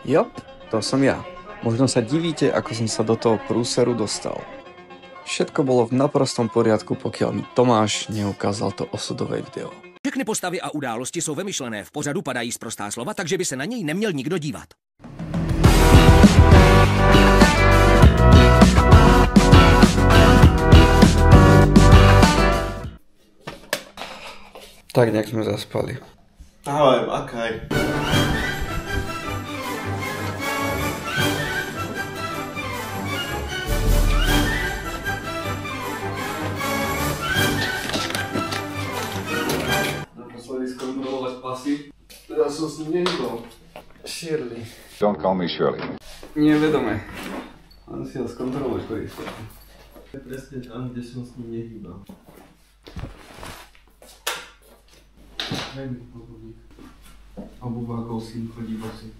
Jop, to som ja. Možno sa divíte, ako som sa do toho prúseru dostal. Všetko bolo v naprostom poriadku, pokiaľ mi Tomáš neukázal to osudové video. Všechny postavy a události jsou vymyšlené, v pořadu padají sprostá slova, takže by se na něj neměl nikdo dívat. Tak nejak sme zaspali. Ahoj, makaj. Naposledy skontrolovať pasy. Ja som s ním nehýbal. Shirley. Don't call me Shirley. Nie vedome. On si ho skontrolovať po istote. Presne tam, kde som s ním nehýbal. Daj mi podobný. Obuvák syn chodí bosy.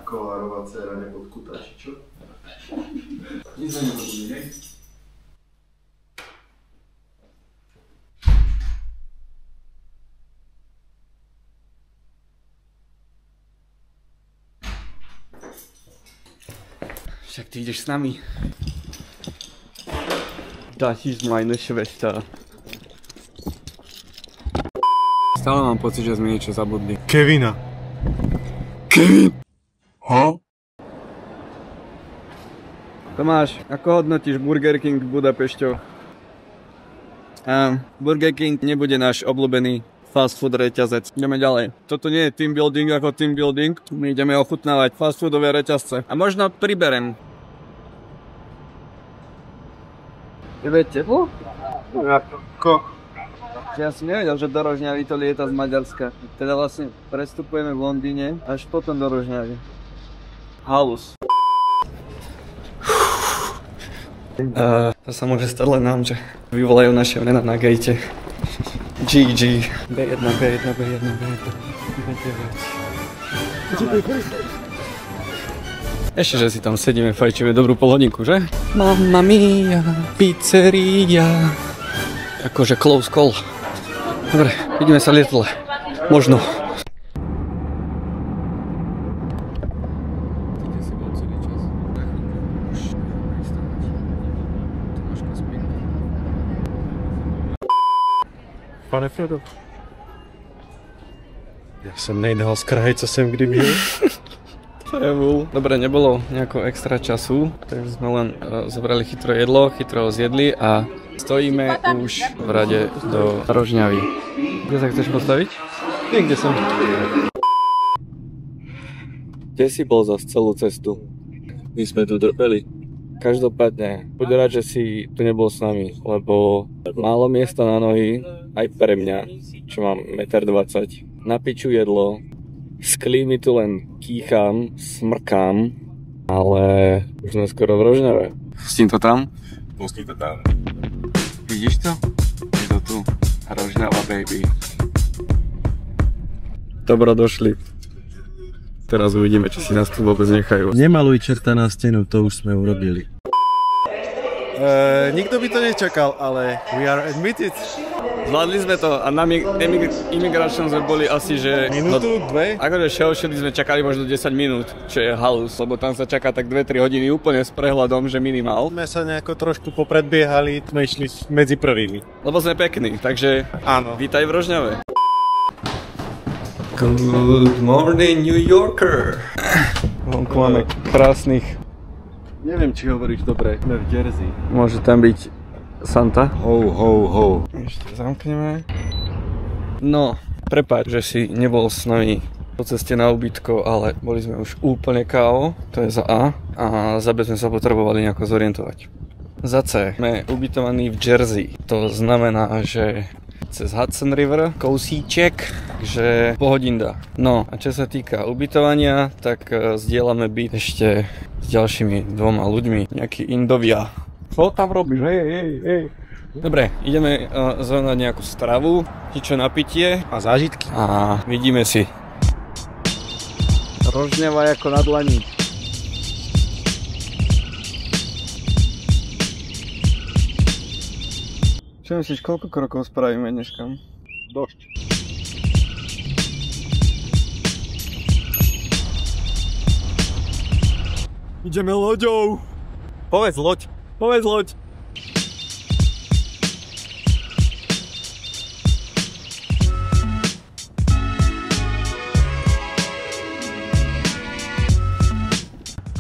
Kolárová dcera nepodkutá, či čo? Nic za nepodobný, hej? Však ty ideš s nami. Das ist meine Schwester. Stále mám pocit, že sme niečo zabudli. Kevina. Kevin! Ha? Tomáš, ako hodnotíš Burger King v Budapešťoch? Burger King nebude náš obľúbený fast food reťazec. Ideme ďalej. Toto nie je team building ako team building. My ideme ochutnávať fast foodové reťazce. A možno priberem. Je teplo? Ako? Ja som nevedel, že do Rožňavy to lieta z Maďarska. Teda vlastne prestupujeme v Londýne, až potom do Rožňavy. Halus. To sa môže stať len nám, že vyvolajú naše mená na gate. GG. B1, B1, B1, B1, B9. Ešte, že si tam sedíme, fajčíme dobrú polhodinku, že? Mamma mia, pizzeria. Akože close call. Dobre, ideme sa lietadle. Možno. Pane Frodo. Ja som nejdal z kraje, co som kdy byl. Dobre, nebolo nejako extra času, takže sme len zobrali chytré jedlo, chytro ho zjedli a stojíme už v rade do Rožňavy. Kde sa chceš postaviť? Niekde som. Kde si bol za celú cestu? My sme tu drpeli. Každopádne, buď rád, že si tu nebol s nami, lebo málo miesta na nohy, aj pre mňa, čo mám 1,20 m. Na piču jedlo, z klímy tu len kýcham, smrkám, ale už sme skoro v Rožňave. Pustím to tam? Pustí to tam. Vidíš to? Je to tu. Rožňava, baby. Dobro, došli. Teraz uvidíme, či si nás tu vôbec nechajú. Nemaluj čerta na stenu, to už sme urobili. Nikto by to nečakal, ale we are admitted. Zvládli sme to a na imigračnom sme boli asi, že... Minútu, dve? Akože šeli sme čakali možno 10 minút, čo je halus, lebo tam sa čaká tak 2-3 hodiny úplne s prehľadom, že minimál. Sme sa nejako trošku popredbiehali, sme išli medzi prvými. Lebo sme pekní, takže áno. Vítaj v Rožňave. Good morning, New Yorker. Vonku máme krásnych... Neviem, či hovoríš dobre, sme v Jersey. Môže tam byť Santa. Ho, ho, ho. Ešte zamkneme. No, prepáč, že si nebol s nami po ceste na ubytko, ale boli sme už úplne KO, to je za A. A za B sme sa potrebovali nejako zorientovať. Za C sme ubytovaní v Jersey. To znamená, že cez Hudson River, kousíček, takže pohodinda. No a čo sa týka ubytovania, tak zdieľame byt ešte s ďalšími 2 ľuďmi, nejakí Indovia. Čo tam robíš? Hej. Dobre, ideme zohnať nejakú stravu, niečo na pitie A zážitky. a vidíme si. Rožňava ako na dlani. Čo myslíš, koľko krokov spravíme dneska? Dosť. Ideme loďou. Povedz loď. Povedz loď.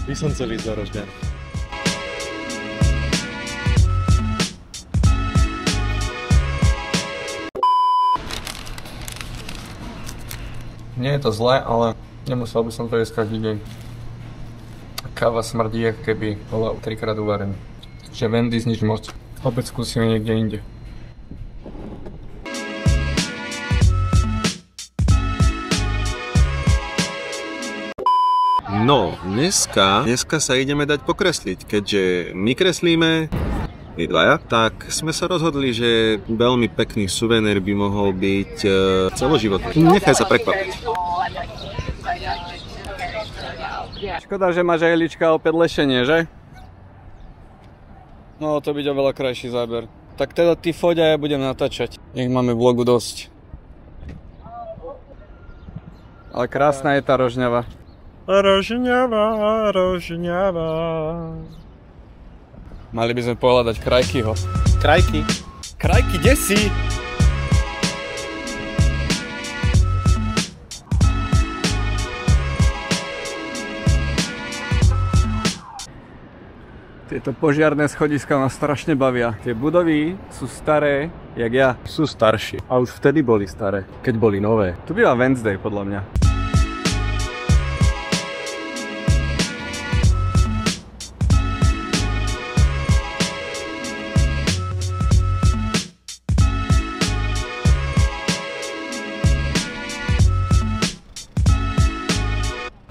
By som chcel ísť do Rožňan. Nie je to zlé, ale nemusel by som to jesť každý deň. Káva smrdí, ako keby bola 3-krát uvarená. Že Wendy's nič moc. Opäť skúsime niekde inde. No, dneska sa ideme dať pokresliť, keďže my kreslíme, my dvaja, tak sme sa rozhodli, že veľmi pekný suvenír by mohol byť celoživotný. Nechaj sa prekvapiť. Škoda, že máš jehlička opäť lešenie, že? No, to byť oveľa krajší záber. Tak teda ty foď a ja budem natáčať. Nech máme vlogu dosť. Ale krásna je tá Rožňava. Rožňava, Rožňava. Mali by sme pohľadať Krajkyho. Krajky. Krajky, kde si? Tieto požiarne schodiska ma strašne bavia. Tie budovy sú staré, jak ja. Sú starší. A už vtedy boli staré, keď boli nové. Tu býva Wednesday, podľa mňa.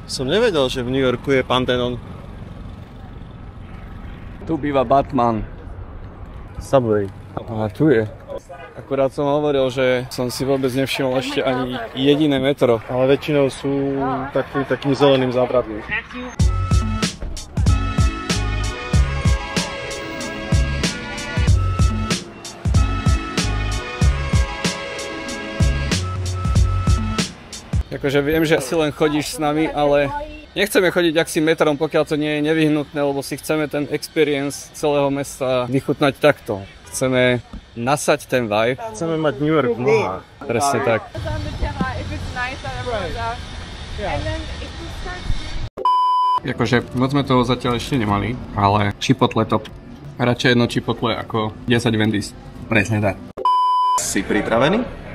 Som nevedel, že v New Yorku je Pantheon. Tu býva Batman. Subway. A tu je. Akurát som hovoril, že som si vôbec nevšimol ešte ani jediné metro. Ale väčšinou sú takým zeleným zábradlím. Akože viem, že asi len chodíš s nami, ale nechceme chodiť ak si metrom, pokiaľ to nie je nevyhnutné, lebo si chceme ten experience celého mesta vychutnať takto. Chceme nasať ten vibe. Chceme mať New York v nohách. Presne tak. Akože moc sme toho zatiaľ ešte nemali, ale Chipotle top. Radšej jedno Chipotle ako 10 Wendy's. Presne tak. Si pripravený?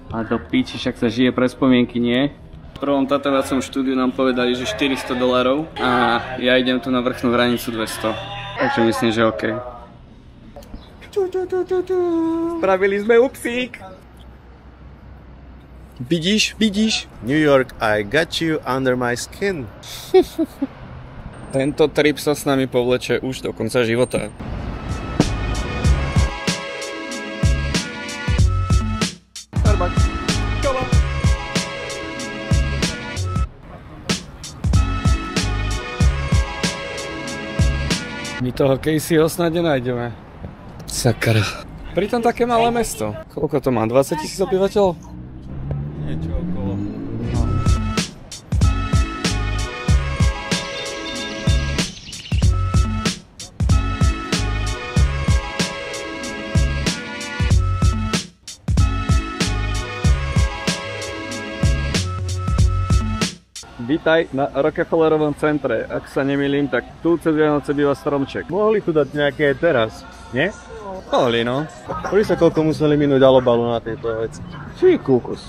A do píči, však sa žije pre spomienky, nie? V prvom tatovacom štúdiu nám povedali, že $400 a ja idem tu na vrchnú hranicu 200. Takže myslím, že OK. Spravili sme upsík! Vidíš? New York, I got you under my skin. Tento trip sa s nami povleče už do konca života. My toho Caseyho snad nenájdeme. Sakra. Pritom také malé mesto. Koľko to má? 20 000 obyvateľov? Niečo okolo. Vítaj na Rockefellerovom centre. Ak sa nemýlim, tak tu cez Vianoce býva stromček. Mohli tu dať nejaké teraz, nie? Mohli, no. Pozri sa, koľko museli minúť alobalu na tieto veci. Či kúkus.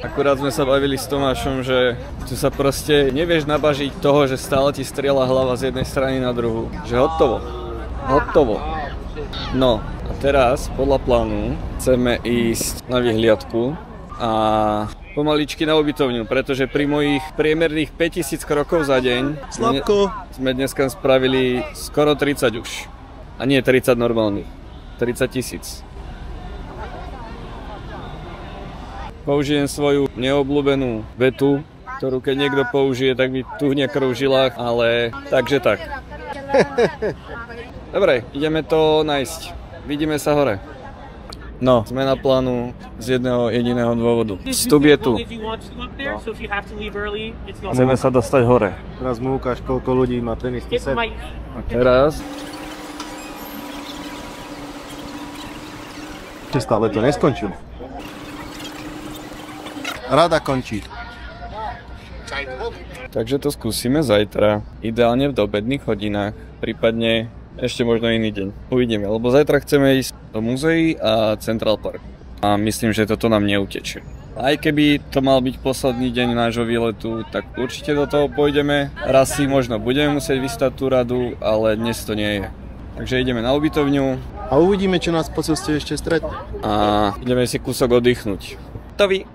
Akurát sme sa bavili s Tomášom, že tu sa proste nevieš nabažiť toho, že stále ti strieľa hlava z jednej strany na druhú. Že hotovo. No a teraz podľa plánu chceme ísť na vyhliadku a pomaličky na ubytovňu, pretože pri mojich priemerných 5000 krokov za deň sme dneska spravili skoro 30 už. A nie 30 normálnych, 30 000. Použijem svoju neobľúbenú vetu, ktorú keď niekto použije, tak mi tuhne krv v žilách, ale takže tak. Dobre, ideme to nájsť. Vidíme sa hore. No, sme na plánu z jedného jediného dôvodu. Vstup je tu. Chceme sa dostať hore. Teraz mu ukáž, koľko ľudí má tenisný set. A teraz... Stále to neskončilo. Rada končí. Takže to skúsime zajtra. Ideálne v obedných hodinách. Prípadne ešte možno iný deň. Uvidíme, lebo zajtra chceme ísť do múzeí a Central Park. A myslím, že toto nám neutečie. Aj keby to mal byť posledný deň nášho výletu, tak určite do toho pôjdeme. Raz si možno budeme musieť vystať tú radu, ale dnes to nie je. Takže ideme na ubytovňu. A uvidíme, čo nás po ceste ešte stretne. A ideme si kúsok oddychnúť. To vy.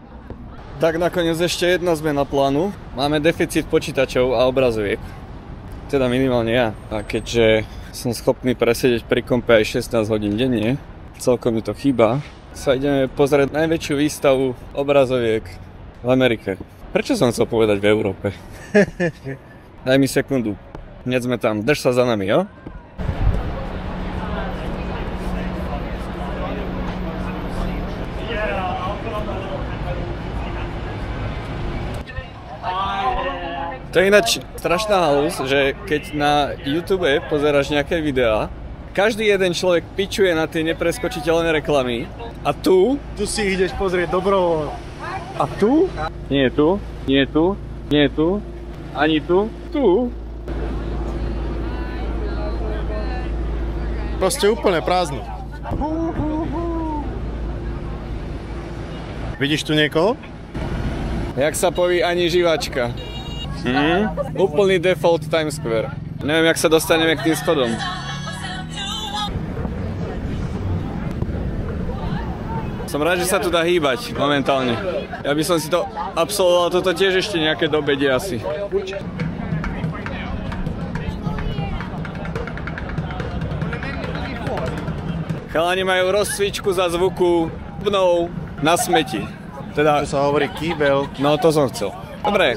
Tak nakoniec ešte jedna zmena plánu. Máme deficit počítačov a obrazoviek. Teda minimálne ja. A keďže som schopný presedieť pri kompe aj 16 hodín denne, celkom mi to chýba, sa ideme pozrieť najväčšiu výstavu obrazoviek v Amerike. Prečo som chcel povedať v Európe? Daj mi sekundu. Hneď sme tam. Drž sa za nami, jo? To je ináč strašná halus, že keď na YouTube pozeráš nejaké videá, každý jeden človek pičuje na tie nepreskočiteľné reklamy a tu si ideš pozrieť dobrovoľno. a tu nie je tu, nie je tu, nie je tu, ani tu, tu. Proste úplne prázdno. Vidíš tu niekoho? Jak sa poví, ani živačka. Úplný default Times Square. Neviem, jak sa dostaneme k tým schodom. Som rád, že sa tu dá hýbať momentálne. Ja by som si to absolvoval toto tiež ešte nejaké do obede asi. Chalani majú rozcvičku za zvuku bubnov na smeti. Teda... To sa hovorí kýbel. No to som chcel. Dobre,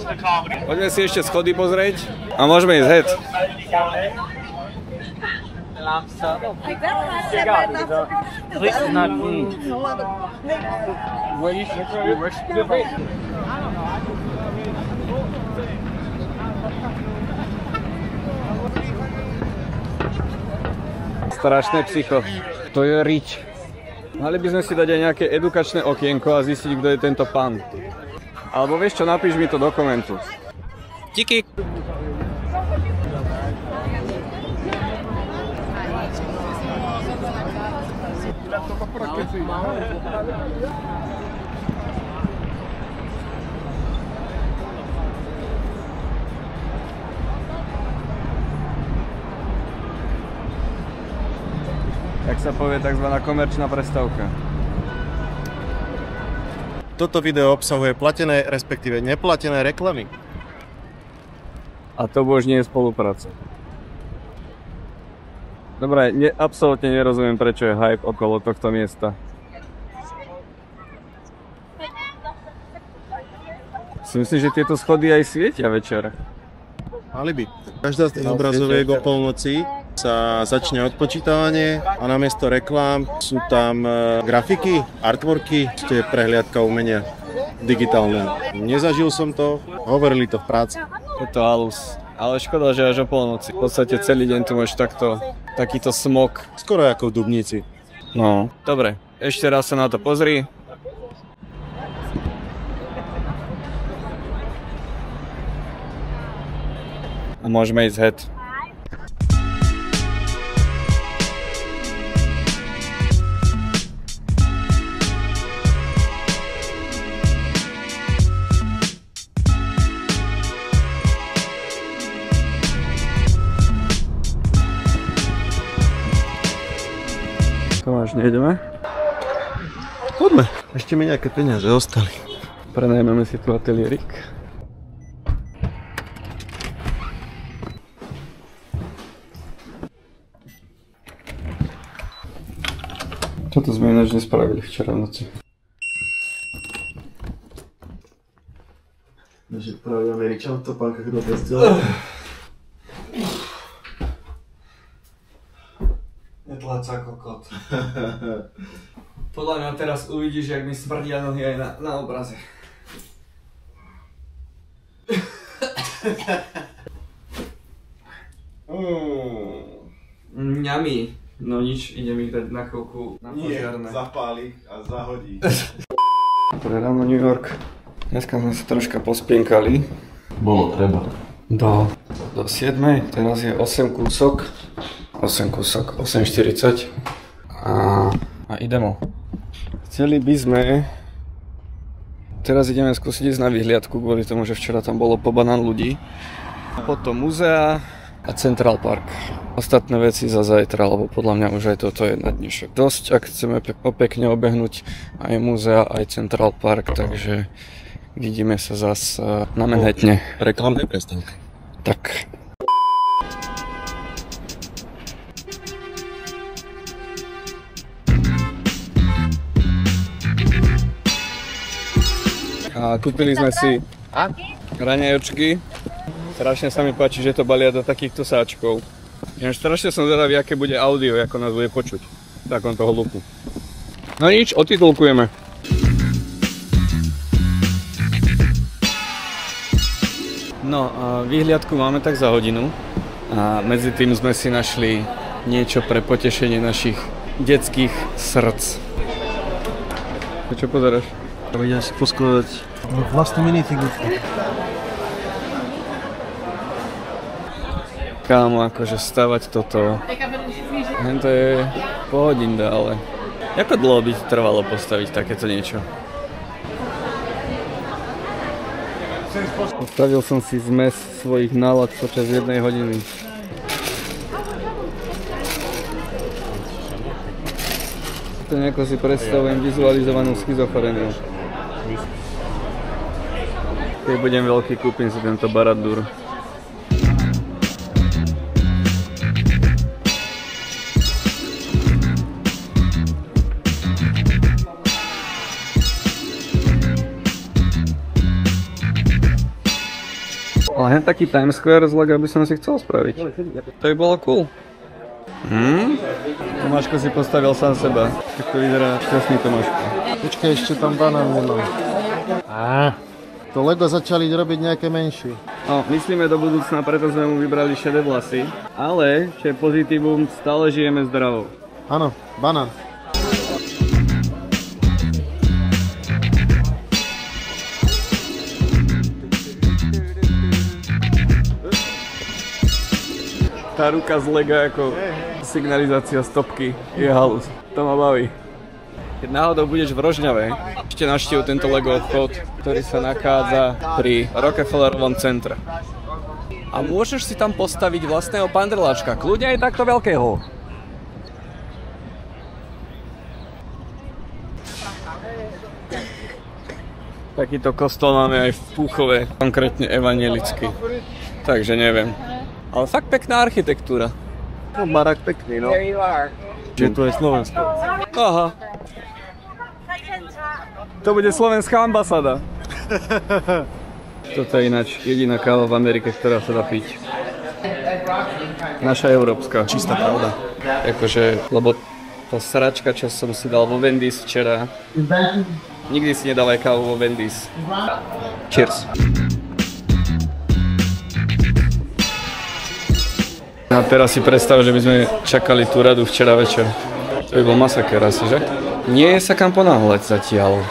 poďme si ešte schody pozrieť a môžeme ísť head. Strašné psycho. To je rič. Mali by sme si dať aj nejaké edukačné okienko a zistiť, kto je tento pán. Alebo vieš čo, napíš mi to do komentu. Díky. Tak sa povie takzvaná komerčná prestávka. Toto video obsahuje platené, respektíve neplatené reklamy. A to už nie je spolupráca. Dobre, absolútne nerozumiem, prečo je hype okolo tohto miesta. Si myslím, že tieto schody aj svietia večer. Mali by. Každá z tých obrazoviek o polnoci sa začne odpočítavanie a namiesto reklám sú tam grafiky, artworky, to je prehliadka umenia digitálne. Nezažil som to, hovorili to v práci. Je to halus. Ale škoda, že až o polnoci. V podstate celý deň tu máš takýto smog. Skoro ako v Dubnici. No, dobre. Ešte raz sa na to pozri. A môžeme ísť head. Tomáš, nejdeme? Poďme. Ešte mi nejaké peniaze ostali. Prenajmeme si tu ateliérik. Toto sme ináč nespravili včera v noci. Naši pravý Američan v topánkach do postele. Netláca kokot. Podľa mňa teraz uvidíš, jak mi smrdia nohy aj na obraze. Mňami. No nič, idem ich dať na chvíľku na požiarne. zapáli a zahodí. Dobré ráno, New York. Dneska sme sa troška pospienkali. Bolo treba. Do 7, teraz je 8 kúsok. 8:40. A ideme. Chceli by sme... Teraz ideme skúsiť ísť na vyhliadku, kvôli tomu, že včera tam bolo pobanán ľudí. Potom muzea a Central Park. Ostatné veci za zajtra, lebo podľa mňa už aj toto je na dnešok dosť, ak chceme pekne obehnúť aj muzea, aj Central Park, takže vidíme sa zas na Manhattane. Reklamnej prestávke. Tak. A kúpili sme si raňajočky. Strašne sa mi páči, že to balia do takýchto sáčkov. Strašne som zvedavý, aké bude audio, ako nás bude počuť v takomto hluku. No nič, otitulkujeme. No, výhliadku máme tak za hodinu a medzi tým sme si našli niečo pre potešenie našich detských srdc. Čo pozeráš? Idem si poskladať vlastnú minifigurku. Kámo, akože stavať toto, to je pohodinda, ale ako dlho by trvalo postaviť takéto niečo? Postavil som si zmes svojich nálad počas 1 hodiny. To nejako si predstavujem vizualizovanú schizofreniu. Keď budem veľký, kúpim si tento Baradur. Ale hen taký Times Square z Lega by som si chcel spraviť. To by bolo cool. Tomáško si postavil sám seba. Tak to vyzerá šťastný Tomáško. Počkaj, ešte tam banán nemám. To Lego začali robiť nejaké menšie. No, myslíme do budúcna, preto sme mu vybrali šedé vlasy. Ale, čo je pozitívum, stále žijeme zdravo. Áno, banán. Tá ruka z Lega ako signalizácia stopky je halus. To ma baví. Keď náhodou budeš v Rožňave, ešte navštív tento Lego obchod, ktorý sa nachádza pri Rockefellerovom centre. A môžeš si tam postaviť vlastného pandrláčka, kľudne aj takto veľkého. Takýto kostol máme aj v Púchove, konkrétne evangelický. Takže neviem. Ale fakt pekná architektúra. No, barák pekný, no. Čiže to je Slovensko. Aha. To bude slovenská ambasáda. Toto je ináč jediná káva v Amerike, ktorá sa dá piť. Naša európska. Čistá pravda. Akože, lebo tá sračka, čo som si dal vo Wendy's včera, nikdy si nedal aj kávu vo Wendy's. Cheers. A teraz si predstav, že by sme čakali tú radu včera večer. To by bol masaker asi, že? Nie je sa kam ponáhľať zatiaľ.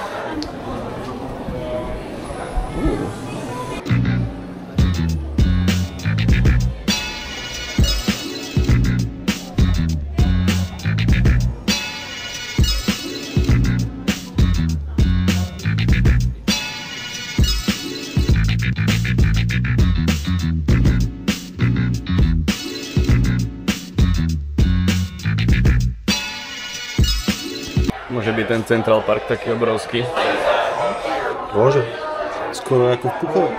Môže byť ten Central Park taký obrovský. Môže. Skoro ako v Púchove.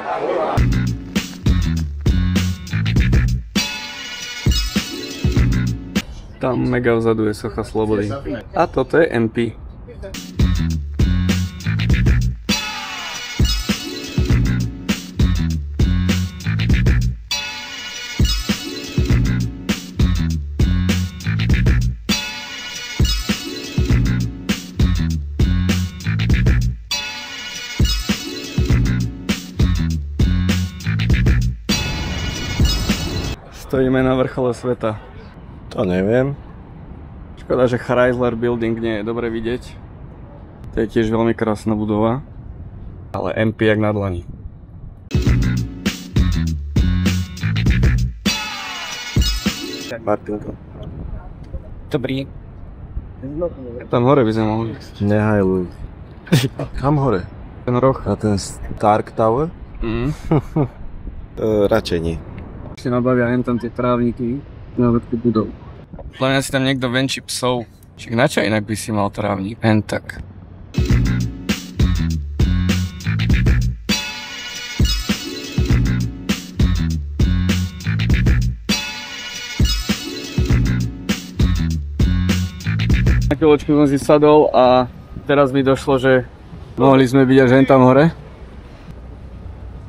Tam mega vzadu je socha slobody. A toto je MP. Stojíme na vrchole sveta. To neviem. Škoda, že Chrysler Building nie je dobre vidieť. To je tiež veľmi krásna budova. Ale MP jak na dlani. Martinko. Dobrý. Tam hore by sme mohli ísť. Nehajluj. Kam hore? Ten roh. Na ten Stark Tower? Radšej nie. Si nabavia len tam tie trávniky na vrchu budov. Podľa mňa si tam niekto venčí psov. Čiže na čo inak by si mal trávnik? Len tak. Na chvíľočku som si sadol a teraz mi došlo, že mohli sme byť až len tam hore.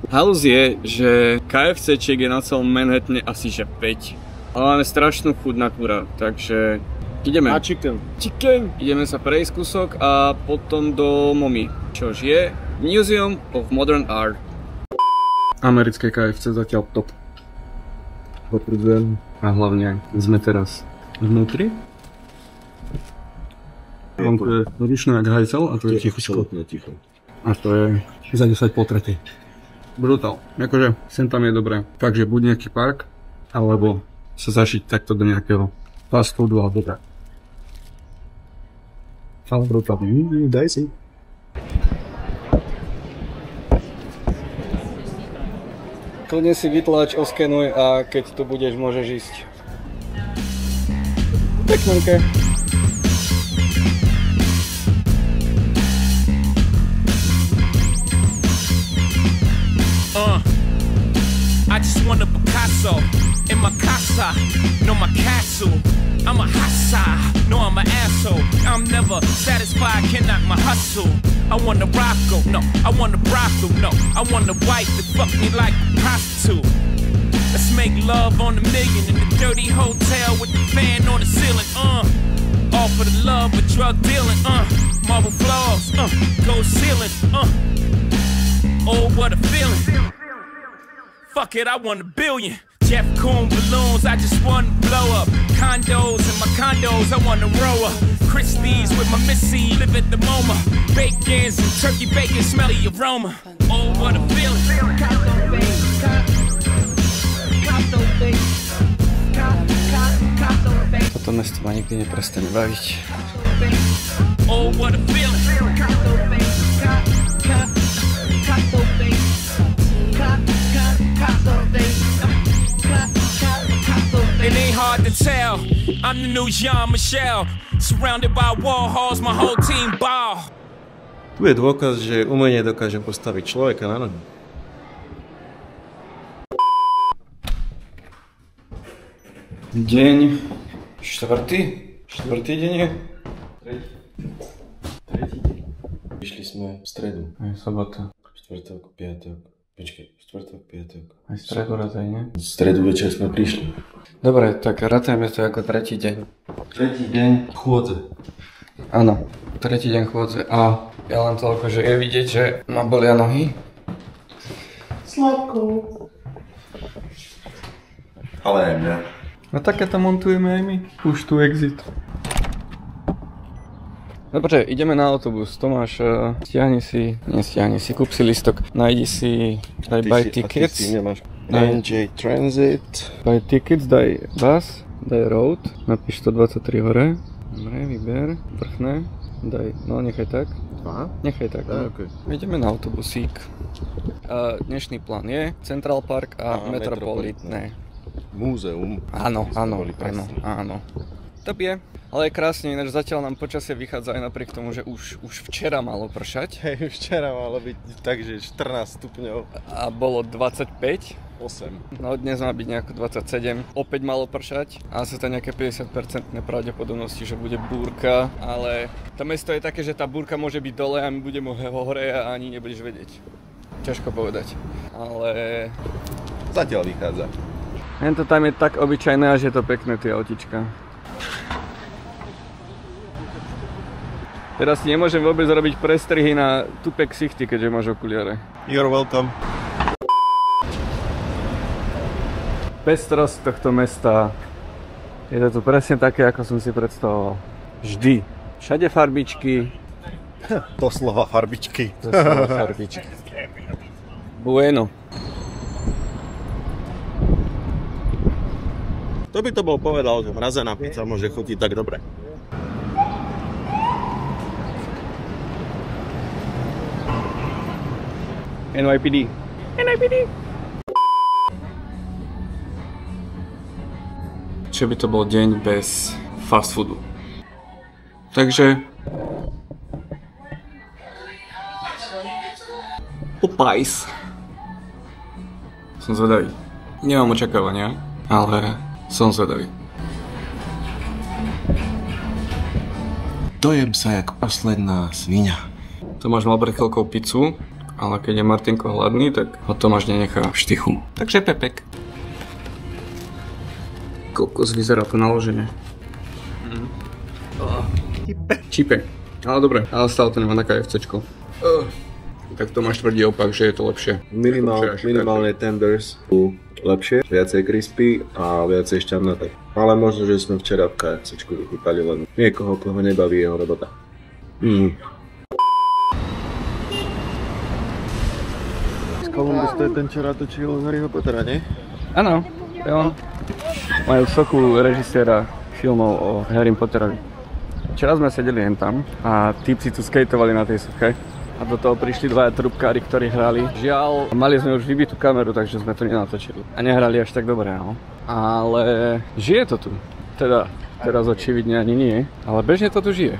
Halus je, že KFCčiek je na celom Manhattane asi že 5. Ale máme strašnú chuť na kura, takže ideme. A chicken. Chicken! Ideme sa prejsť kúsok a potom do MoMI, čož je Museum of Modern Art. Americké KFC zatiaľ top. Potvrdzujem. A hlavne sme teraz vnútri. Vonku je rušné jak hajzel a to je ticho. A to je za 10 po 3. Brutál. Akože sem tam je dobré. Takže buď nejaký park, alebo sa zašiť takto do nejakého fast foodu alebo tak. Ale brutál. Daj si. Kľudne si vytlač, oskenuj a keď tu budeš, môžeš ísť. Peknenke. I just want a Picasso in my casa, no my castle. I'm a hassa, no I'm an asshole. I'm never satisfied, can't knock my hustle. I want a Rocco, no, I want a brothel, no. I want a wife that fuck me like a prostitute. Let's make love on $1 million in the dirty hotel with the fan on the ceiling, all for the love of drug dealing, marble floors, gold ceiling, oh what a feeling. Fuck it, I want $1 billion. Jeff Koons balloons, I just want to blow up. Condos in my condos, I want to row up. Christie's with my missy, live at the MoMA. Bacons and turkey bacon, smelly aroma. Oh, what a feeling. Toto mesto ma nikdy neprestane baviť. Oh, what a feeling. It ain't hard to tell, I'm the new Jean-Michel. Surrounded by Warhols, my whole team ball. Tu je dôkaz, že umenie dokáže postaviť človeka na nohu. Deň štvrtý deň je? Tretí deň. Vyšli sme v stredu. Aj sobota. Štvrtok, piatok. Počkej, štvrtok, piatok. Aj stredu rataj, nie? V stredu večer sme prišli. Dobre, tak ratajme to ako tretí deň. Tretí deň chôdze. Áno, tretí deň chôdze. A ja len toľko, že je vidieť, že ma bolia nohy. Sladko. Ale aj mňa. No také to montujeme aj my. Už tu exit. No počkaj, ideme na autobus. Tomáš, stiahni si, kúp si listok. Nájdi si, daj buy tickets. A ty si nemáš NJ Transit. Buy tickets, daj bus, daj road, napíš 123 hore. Dobre, vyber, vrchné, daj, no nechaj tak. Aha. Nechaj tak, no. Okay. Ideme na autobusík. Dnešný plán je Central Park a Metropolitné. Múzeum. Áno. Top je. Ale je krásne, ináč zatiaľ nám počasie vychádza aj napriek tomu, že už včera malo pršať. Hej, včera malo byť takže 14 stupňov. A bolo 25. 8. No dnes má byť nejako 27. Opäť malo pršať. A sú to nejaké 50% pravdepodobnosti, že bude búrka. Ale to mesto je také, že tá búrka môže byť dole a my budeme hore a ani nebudeš vedieť. Ťažko povedať. Ale... Zatiaľ vychádza. Hento tam je tak obyčajné, až je to pekné, tie autička. Teraz si nemôžem vôbec robiť prestrihy na tupé ksichty, keďže máš okuliare. You're welcome. pestrosť tohto mesta. Je to tu presne také, ako som si predstavoval. Vždy. Všade farbičky. Doslova farbičky. Doslova farbičky. Bueno. Kto by to bol povedal, že mrazená pizza môže chutiť tak dobre? NYPD. Čo by to bol deň bez fast foodu. Takže Popeyes. Som zvedavý. Nemám očakávania, ale som zvedavý. Dojem sa jak posledná sviňa. Tomáš mal pred chvíľkou pizzu, ale keď je Martinko hladný, tak ho Tomáš nenechá v štychu. Takže Pepek. Kokos, vyzerá to naložené. Čipe. Ale dobre, ale stále to nemá taká FCčko. Tak Tomáš tvrdí opak, že je to lepšie. Minimálne tenders sú lepšie, viacej crispy a viacej šťavnaté. Ale možno, že sme včera v KFCčku vychutali len niekoho, koho nebaví jeho robota. Columbus to je ten, čo natočil Harryho Pottera, nie? Áno, je on. Majú sochu režiséra filmov o Harry Potterovi. Včera sme sedeli jen tam a típci tu skateovali na tej soche. A do toho prišli dvaja trúbkári, ktorí hrali. Žiaľ, mali sme už vybitú kameru, takže sme to nenatočili. A nehrali až tak dobre, no. Ale žije to tu. Teda, teraz očividne ani nie, ale bežne to tu žije.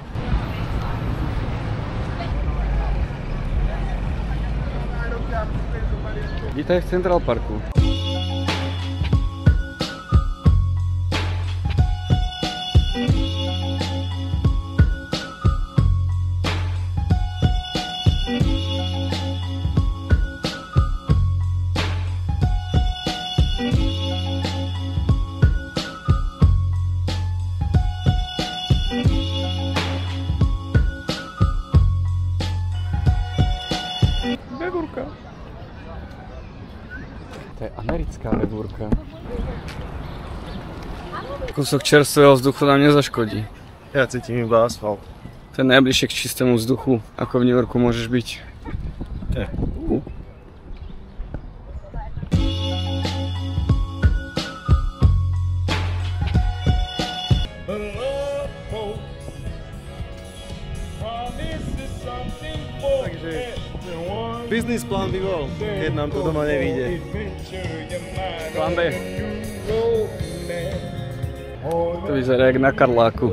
Vítaj v Central Parku. Vegurka. To je americká vegurka. Kúsok čerstvého vzduchu nám nezaškodí. Ja cítim iba asfalt. To je najbližšie k čistému vzduchu, ako v New Yorku môžeš byť. Business plán by bol, keď nám to doma nevíde. Plán B. To vyzerá jak na Karláku.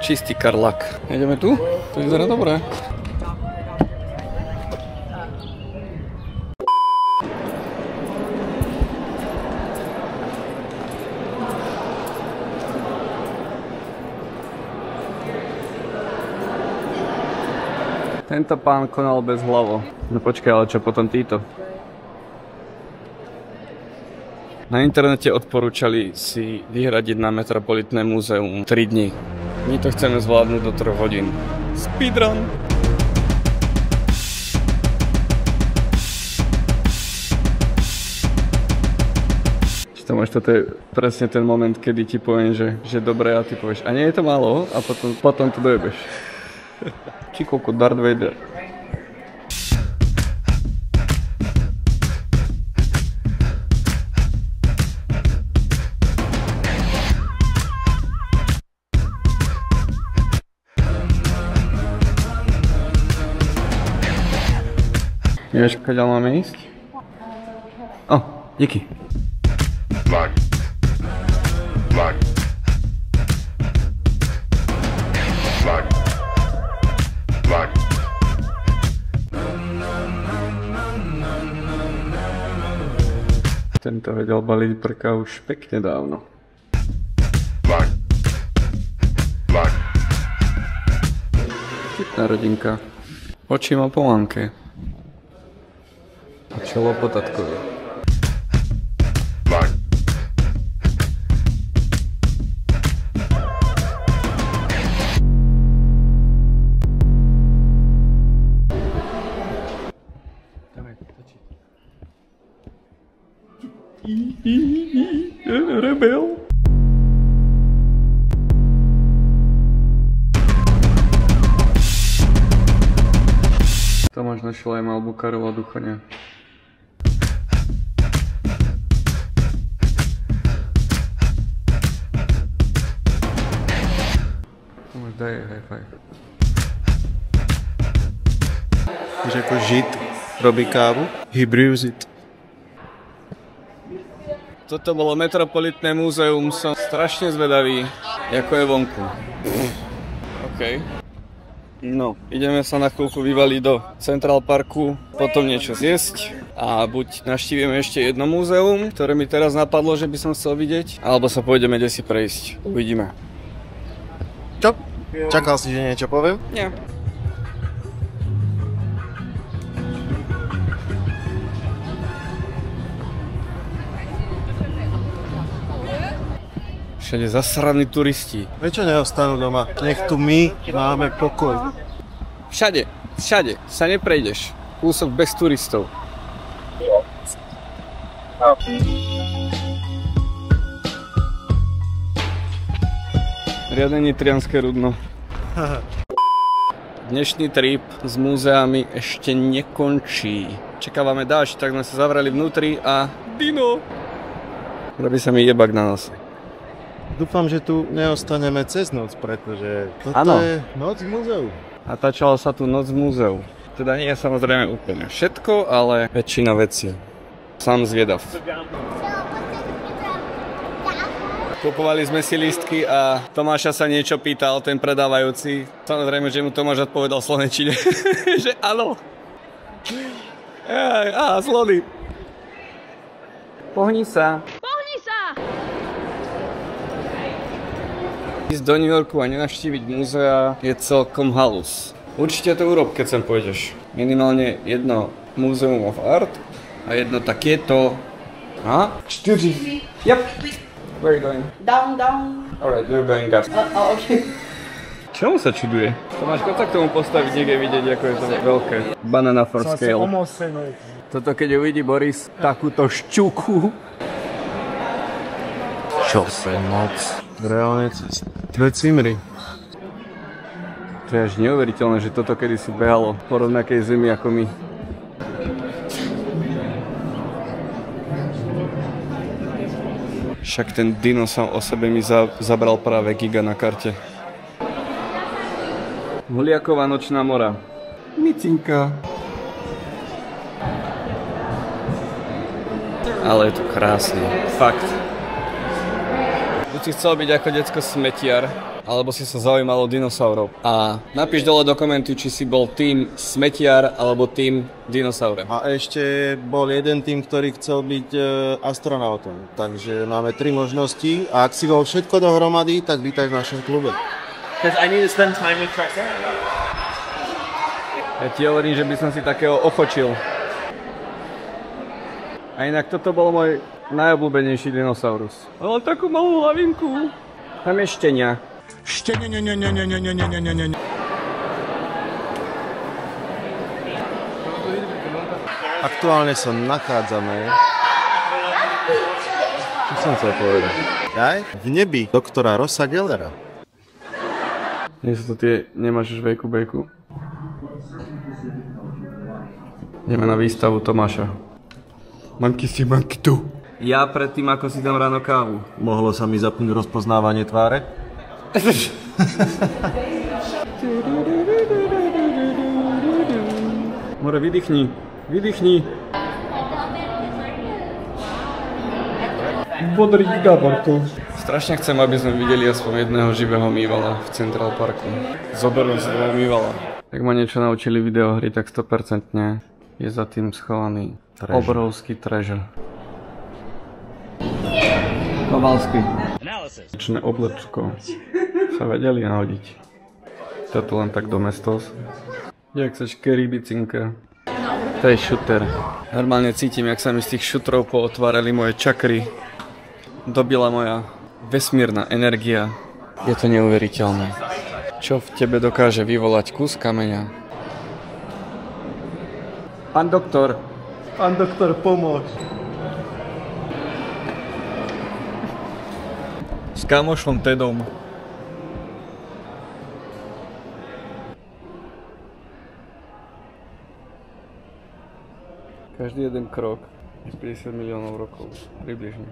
Čistý Karlák. Ideme tu? To vyzerá dobré. Tento pán konal bez hlavo. No počkaj, ale čo potom títo? Na internete odporúčali si vyhradiť na Metropolitné múzeum 3 dní. My to chceme zvládnuť do 3 hodín. Speedrun! Tomáš, toto je presne ten moment, kedy ti poviem, že dobre a ty povieš, a nie je to málo? A potom to dojebeš. Či koľko Darth Vader. Vieš, kaďal máme ísť? Díky. Black. Black. Black. Black. Tento vedel baliť prka už pekne dávno. Black. Black. Vtipná rodinka. Oči má po mamke. A čelo po tatkovi. Black. Rebel. Tomáš našiel aj malbu Karova Duchoňa. Tomáš, daj high five. Že ako Žid robí kávu, he brews it. Toto bolo Metropolitné múzeum, som strašne zvedavý, ako je vonku. OK. No, ideme sa na chvíľku vyvaliť do Central Parku, potom niečo zjesť a buď navštívime ešte jedno múzeum, ktoré mi teraz napadlo, že by som chcel vidieť, alebo sa pôjdeme desi prejsť. Uvidíme. Čo? Čakal si, že niečo poviem? Nie. Všade zasraní turisti. Prečo neostanú doma? Nech tu my máme pokoj. Všade sa neprejdeš. Kúsok bez turistov. Riadne nitrianske Rudno. Dnešný trip s múzeami ešte nekončí. Čakávame dážď, tak sme sa zavreli vnútri a Dino! Robí sa mi jebak na nose. Dúfam, že tu neostaneme cez noc, pretože toto je noc v múzeu. Natáčala sa tu noc v múzeu. Teda nie je samozrejme úplne všetko, ale väčšina vecí. Sám zvedav. Kupovali sme si lístky a Tomáša sa niečo pýtal, ten predávajúci. Samozrejme, že mu Tomáš odpovedal slonečine, že áno. Slony. Pohni sa. Ísť do New Yorku a nenavštíviť múzea je celkom halus. Určite to urob, keď sem pôjdeš. Minimálne jedno Museum of Art a jedno takéto. 4. Yep. Where are you going? Down. Alright, we're going up. Okay. Čomu sa čuduje? Tomáš, poď sa k tomu postaviť, niekde vidieť, ako je to veľké. Banana for scale. Toto keď uvidí Boris, takúto šťuku. Čo sa moc? Reálne dve cimry. To je až neuveriteľné, že toto kedysi behalo po rovnakej zemi ako my. Však ten Dino sám o sebe mi zabral práve giga na karte. Huliaková nočná mora. Micinka. Ale je to krásne. Fakt. Buď si chcel byť ako decko smetiar, alebo si sa zaujímal o dinosaurov. A napíš dole do komentu, či si bol tým smetiar, alebo tým dinosaurem. A ešte bol jeden tým, ktorý chcel byť astronautom. Takže máme 3 možnosti a ak si bol všetko dohromady, tak vítaj v našom klube. Ja ti hovorím, že by som si takého ochočil. A inak toto bol môj najobľúbenejší dinosaurus. Ale takú malú hlavinku. Tam je štenia. Aktuálne sa nachádzame... Čo som chcel povedať? V nebi doktora Rossa Gellera. Nie sú to tie, nemáš už vejku bejku. Ideme na výstavu Tomáša. Manky si, manky tu. Ja predtým, ako si dám ráno kávu. Mohlo sa mi zapnúť rozpoznávanie tváre? More, vydýchni. Vydýchni. Bodriť Gabarto. Strašne chcem, aby sme videli aspoň jedného živého mývala v Central Parku. Zoberú svojho mývala. Ak ma niečo naučili videohry, tak 100% je za tým schovaný obrovský treasure. Kovalský. Čné oblečko sa vedeli nahodiť. Toto len tak do mestos. Jak seš keribicinka. To je šuter. Normálne cítim, jak sa mi z tých šutrov pootvárali moje čakry. Dobila moja vesmírna energia. Je to neuveriteľné. Čo v tebe dokáže vyvolať kus kameňa? Pán doktor, pomôž. kamošom Tedom. Každý jeden krok je 50 miliónov rokov, približne.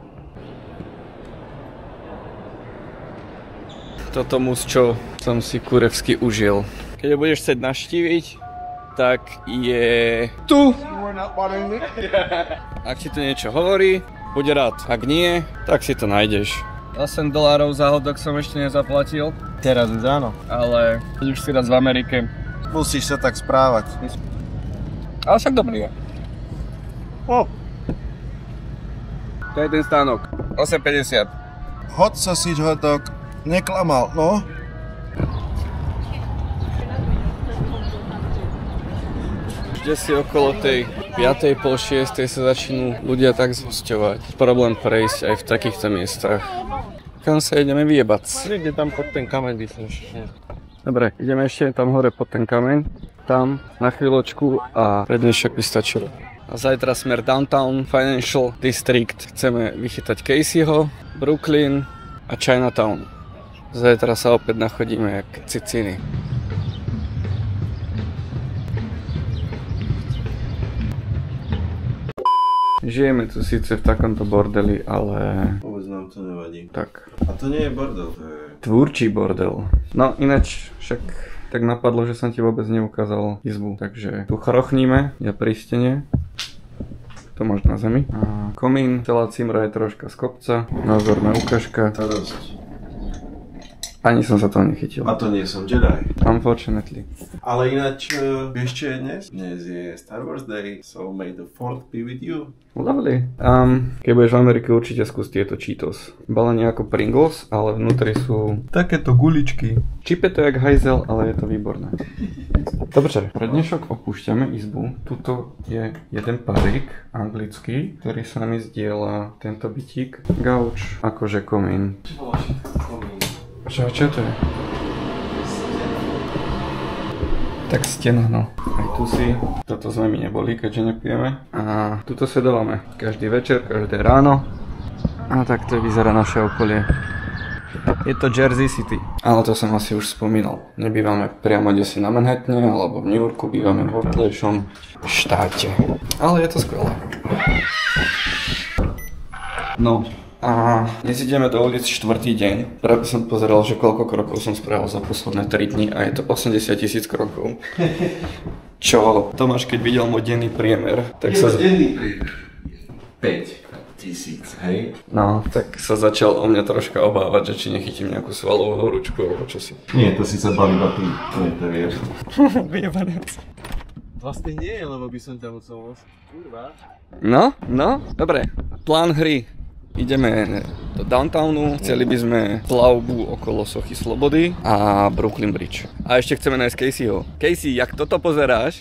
Toto mus, čo som si kurevsky užil. Keď ho budeš chcieť navštíviť, tak je tu. Ak ti to niečo hovorí, buď rád. Ak nie, tak si to nájdeš. $8 za hotdog som ešte nezaplatil. Teraz už áno. Ale keď už si raz v Amerike. Musíš sa tak správať. Ale však dobrý je. To je ten stánok. 8,50. Hot sausage hotdog. Neklamal, no. Vždy si okolo tej 5., pol 6. sa začnú ľudia tak zhosťovať. Problém prejsť aj v takýchto miestach. Kam sa ideme vyjebať? Niekde tam pod ten kameň vysleš. Dobre, ideme ešte tam hore pod ten kameň. Tam na chvíľočku a pre dnešok by stačilo. A zajtra smer Downtown Financial District. Chceme vychytať Caseyho, Brooklyn a Chinatown. Zajtra sa opäť nachodíme jak ciciny. Žijeme tu síce v takomto bordeli, ale... Vôbec nám to nevadí. Tak. A to nie je bordel, to je... Tvúrčí bordel. No ináč však tak napadlo, že som ti vôbec neukázal izbu. Takže tu chrochníme, ja pri stene. To máš na zemi. A komín, celá cimra je troška z kopca. Názorná ukážka. To dosť. Ani som sa toho nechytil. A to nie som Jedi. Unfortunately. Ale ináč, vieš čo je dnes? Dnes je Star Wars Day, so may the Fourth be with you. Lovely. Keď budeš v Amerike, určite skús tieto Cheetos. Balenie ako Pringles, ale vnútri sú takéto guličky. Čipe to jak hajzel, ale je to výborné. Dobre, pre dnešok opúšťame izbu. Tuto je jeden parík anglický, ktorý sa mi zdieľa tento bytík. Gauč, akože komín. Čo to je? Tak stena, no. Aj tu si. Toto sme my neboli, keďže nepijeme. A tuto sedávame každý večer, každé ráno. A takto vyzerá naše okolie. Je to Jersey City. Ale to som asi už spomínal. Nebývame priamo desi na Manhattane alebo v New Yorku, bývame vo vedlejšom štáte. Ale je to skvelé. No. A dnes ideme do ulic 4. deň. Práve som pozeral, že koľko krokov som spravil za posledné 3 dni a je to 80 000 krokov. Čo Tomáš, keď videl môj denný priemer, tak sa... Denný priemer 5 000, hej? No, tak sa začal o mňa troška obávať, že či nechytím nejakú svalovú horúčku alebo čo si. Nie, to si sa baví iba ty, nie to vieš. Vyjebanec. Vlastne nie, lebo by som ťa musel môcť. Kurva. No, dobre. Plán hry. Ideme do downtownu, chceli by sme plavbu okolo Sochy Slobody a Brooklyn Bridge. A ešte chceme nájsť Caseyho. Casey, jak toto pozeráš?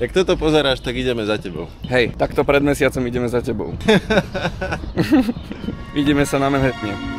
Jak toto pozeráš, tak ideme za tebou. Hej, takto pred mesiacom ideme za tebou. Vidíme sa na Manhattane.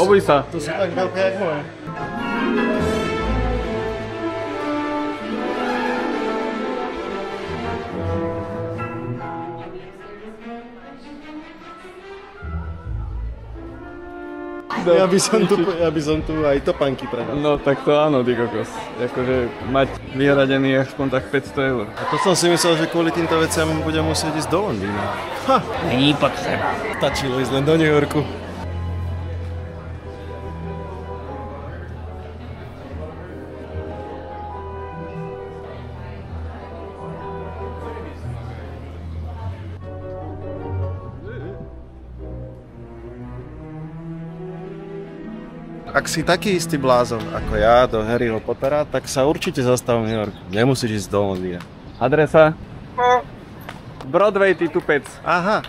Obuj sa. To sú tak veľké jak moje. Ja by som tu aj topánky predal. No tak to áno, ty kokos. Akože mať vyhradený aspoň tak 500 eur. A to som si myslel, že kvôli týmto veciam budem musieť ísť do Londýna. Není potreba. Stačilo ísť len do New Yorku. Ak si taký istý blázon ako ja do Harryho Pottera, tak sa určite zastav v New Yorku. Nemusíš ísť do Londýna. Adresa? Broadway, ty tupec. Aha.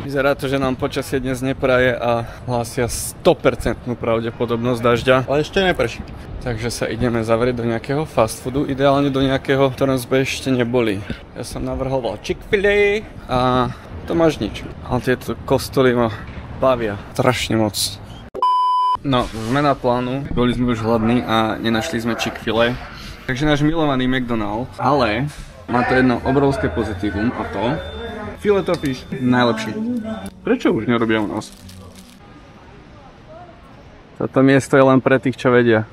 My Vyzerá to, že nám počasie dnes nepraje a hlásia 100% pravdepodobnosť dažďa. Ale ešte neprší. Takže sa ideme zavrieť do nejakého fast foodu, ideálne do nejakého, v ktorom sme ešte neboli. Ja som navrhoval Chick-fil-A a to máš nič. Ale tieto kostoly ma bavia strašne moc. No, zmena plánu, boli sme už hladní a nenašli sme Chick-fil-A. Takže náš milovaný McDonald's, ale má to jedno obrovské pozitívum a to filet of fish, najlepší. Prečo už nerobia u nás? Toto miesto je len pre tých, čo vedia.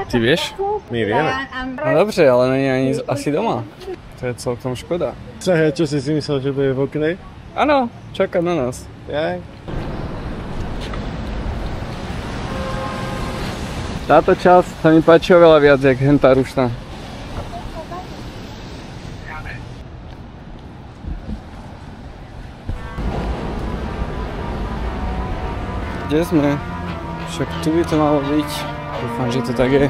Ty vieš? My vieme. No dobře, ale není ani asi doma. To je celkom škoda. Čo si myslel, že bude v okne? Áno, čaká na nás. Jaj. Táto časť sa mi páči oveľa viac, jak hentá rušná. Kde sme? Však tu by to malo byť. Dúfam, že to tak je.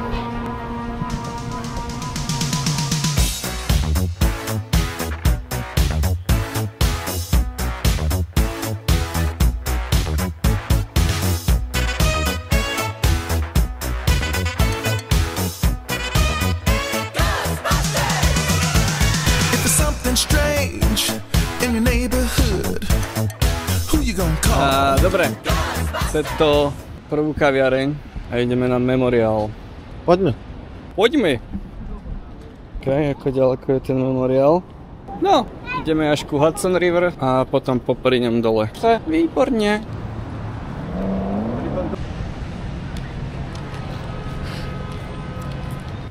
Dobre, je to prvú kaviareň a ideme na memoriál. Poďme. Poďme! OK, ako ďaleko je ten memoriál? No, ideme až ku Hudson River a potom popri ňom dole. To je výborne.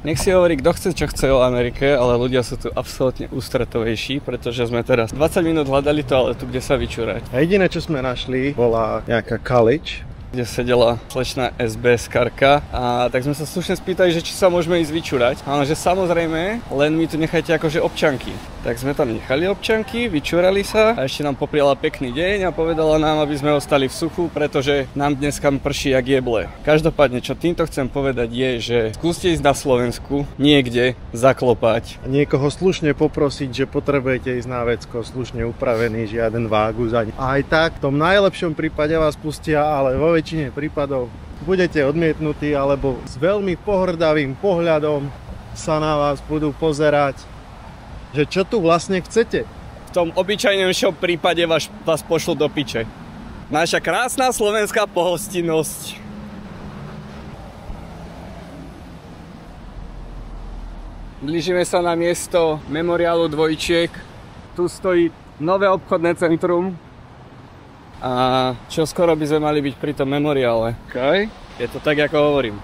Nech si hovorí, kto chce, čo chce o Amerike, ale ľudia sú tu absolútne ústretovejší, pretože sme teraz 20 minút hľadali toaletu, kde sa vyčúrať. A jediné, čo sme našli, bola nejaká college, kde sedela slečna SBS-karka a tak sme sa slušne spýtali, že či sa môžeme ísť vyčúrať. Ale že samozrejme, len mi tu nechajte akože občanky. Tak sme tam nechali občanky, vyčúrali sa a ešte nám popriala pekný deň a povedala nám, aby sme ostali v suchu, pretože nám dneska prší jak jeble. Každopádne, čo týmto chcem povedať je, že skúste ísť na Slovensku niekde zaklopať. A niekoho slušne poprosiť, že potrebujete ísť na vecko, slušne upravený, žiaden vágus ani. A aj tak, v tom najlepšom prípade vás pustia, ale vo väčšine prípadov budete odmietnutí alebo s veľmi pohrdavým pohľadom sa na vás budú pozerať, že čo tu vlastne chcete. V tom obyčajnejšom prípade vás pošlú do piče. Naša krásna slovenská pohostinnosť. Blížime sa na miesto memoriálu dvojčiek. Tu stojí nové obchodné centrum. A čo skoro by sme mali byť pri tom memoriále. Okay. Je to tak, ako hovorím.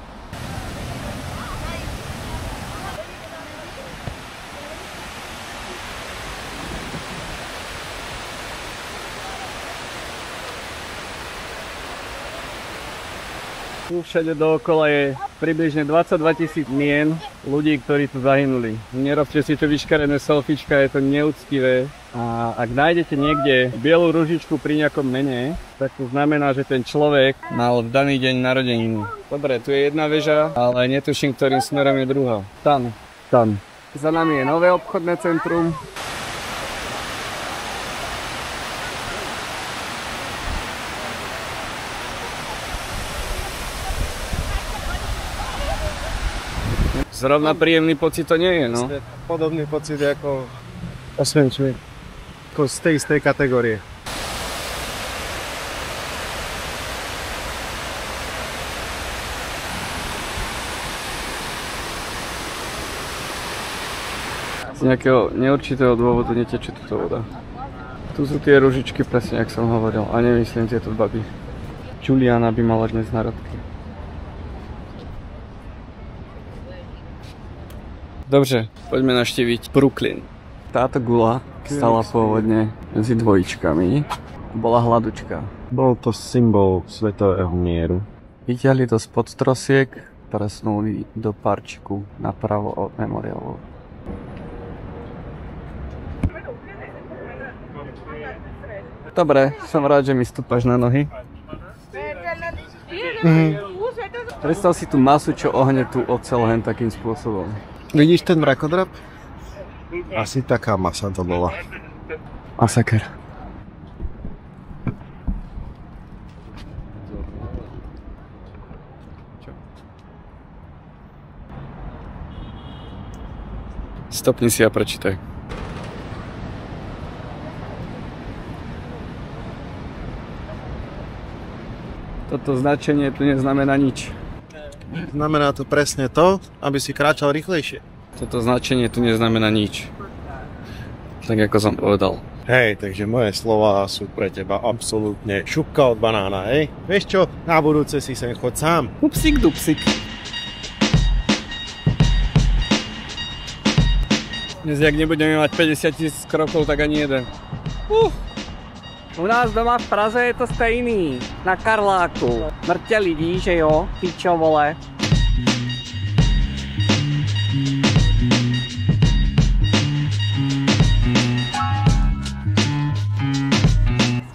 Tu všade dookola je približne 22 000 mien ľudí, ktorí tu zahynuli. Nerobte si tu vyškarené selfiečka, je to neúctivé. A ak nájdete niekde bielú ružičku pri nejakom mene, tak to znamená, že ten človek mal v daný deň narodeniny. Dobre, tu je jedna väža, ale netuším, ktorým smerom je druhá. Tam. Za nami je nové obchodné centrum. Zrovna príjemný pocit to nie je, no. Podobný pocit ako Osvienčimík. Ako z tej istej kategórie. Z nejakého neurčitého dôvodu netečie túto voda. Tu sú tie ružičky, presne jak som hovoril, a nemyslím tieto baby. Juliana by mala dnes narodky. Dobre, poďme navštíviť Brooklyn. Táto gula stala pôvodne medzi dvojičkami. Bola hladučka. Bol to symbol svetového mieru. Vyťahli to spod trosiek, presnuli do parčiku napravo od memoriálu. Dobre, som rád, že mi stúpaš na nohy. Predstav si tú masu, čo ohne tú oceľ hen takým spôsobom. Vidíš ten mrakodrap? Asi taká masa to bola. Masaker. Stopni si a prečítaj. Toto značenie tu neznamená nič. Znamená to presne to, aby si kráčal rýchlejšie. Toto značenie tu neznamená nič. Tak ako som povedal. Hej, takže moje slova sú pre teba absolútne šupka od banána, hej? Vieš čo, na budúce si sem chod sám. Upsik dupsik. Dnes, jak nebudeme mať 50 000 krokov, tak ani jeden. U nás doma v Praze je to stejný, na Karláku. Mrtě lidí, že jo, pičo vole.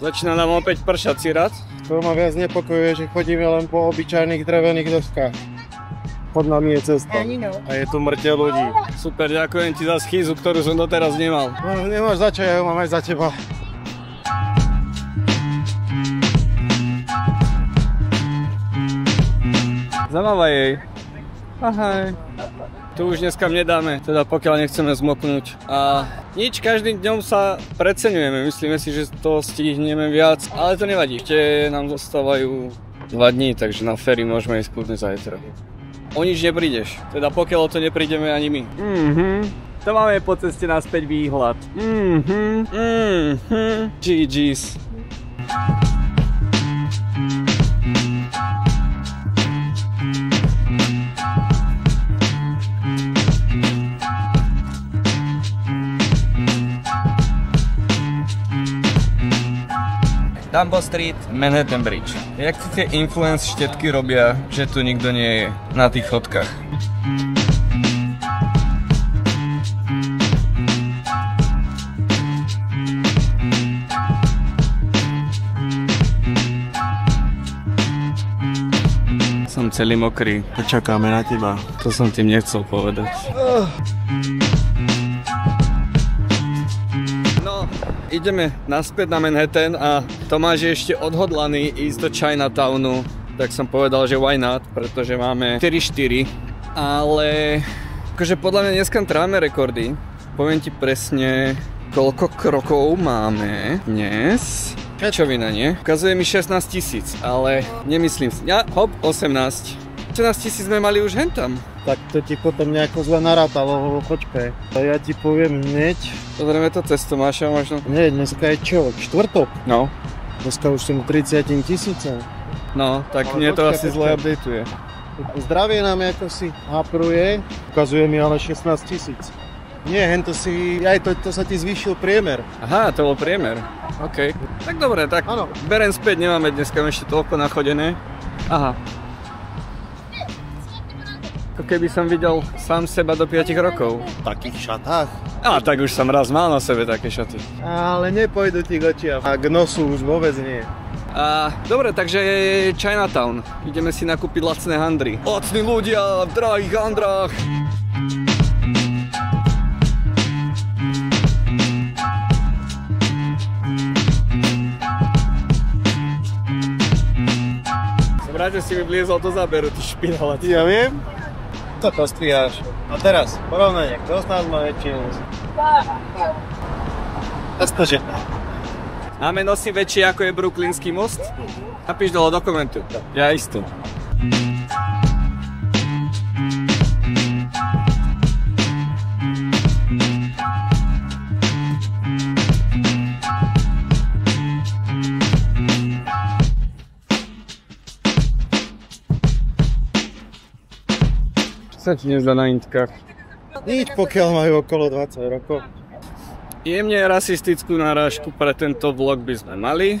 Začína nám opäť pršať, si rád? To ma viac nepokojuje, že chodíme len po obyčajných drevených doskách. Pod nami je cesta. A je tu mŕte ľudí. Super, ďakujem ti za schýzu, ktorú som doteraz nemal. No, nemáš za čo, ja ju mám aj za teba. Zamávaj jej. Ahaj. Tu už dneska nedáme, teda pokiaľ nechceme zmoknúť. A nič, každým dňom sa preceňujeme, myslíme si, že to stihneme viac, ale to nevadí. Ešte nám zostávajú 2 dní, takže na ferry môžeme ísť kľudne zajtra. O nič neprídeš, teda pokiaľ to neprídeme ani my. To máme po ceste naspäť výhľad. GG's. Dumbo Street, Manhattan Bridge. Jak si tie influence štetky robia, že tu nikto nie je na tých fotkách? Som celý mokrý. Čakáme na teba. To som tým nechcel povedať. Ideme naspäť na Manhattan a Tomáš je ešte odhodlaný ísť do Chinatownu, tak som povedal, že why not, pretože máme 4-4, ale akože podľa mňa dneska trávame rekordy. Poviem ti presne, koľko krokov máme dnes. Kačovina, nie? Ukazuje mi 16 000, ale nemyslím si. Ja, hop, 18. 16 000 sme mali už hentam. Tak to ti potom nejako zle narátalo, počkaj. Ja ti poviem hneď. Pozrieme to cez Tomáša možno. Nie, dneska je čo? Štvrtok? No. Dneska už som 30 000. No, tak mne to asi zle updateuje. Zdravie nám ako si hapruje, ukazuje mi ale 16 000. Nie, hento si, aj to sa ti zvýšil priemer. Aha, to bol priemer. OK. Tak dobre, tak ano. Berem späť, nemáme dneska ešte toľko nachodené. Aha. Ako keby som videl sám seba do 5 rokov. V takých šatách? A tak už som raz mal na sebe také šaty. Ale nepôjdu ti k očiam. A k nosu už vôbec nie. Dobre, takže Chinatown. Ideme si nakúpiť lacné handry. Lacní ľudia v drahých handrách. Som rád, že si mi vliezol do záberu, ty špinalac. Ja viem. To striháš. A teraz, porovnanie, kto z nás má väčší nos? Zastože. Máme nosy väčšie ako je Brooklynský most? Napíš dole do komentu. Ja isto. Sa ti nezdá na intkách? Nič, pokiaľ majú okolo 20 rokov. Jemne rasistickú narážku pre tento vlog by sme mali.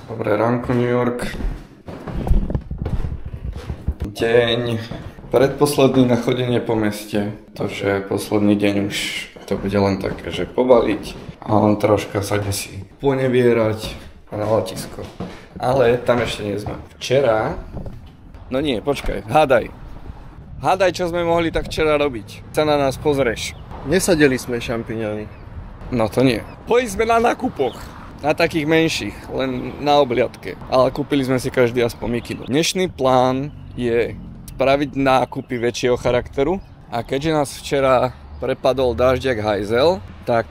Dobré ránko, New York. Deň predposledný na chodenie po meste, takže posledný deň už to bude len také, že pobaliť a len troška sa si ponevierať na letisko. Ale tam ešte nie sme. Včera, no nie, počkaj, hádaj. Hádaj, čo sme mohli tak včera robiť. Sa na nás pozrieš. Nesadili sme šampiňony. No to nie. Boli sme na nákupoch. Na takých menších, len na obliadke. Ale kúpili sme si každý aspoň mikinu. Dnešný plán je spraviť nákupy väčšieho charakteru. A keďže nás včera prepadol dážďak hajzel, tak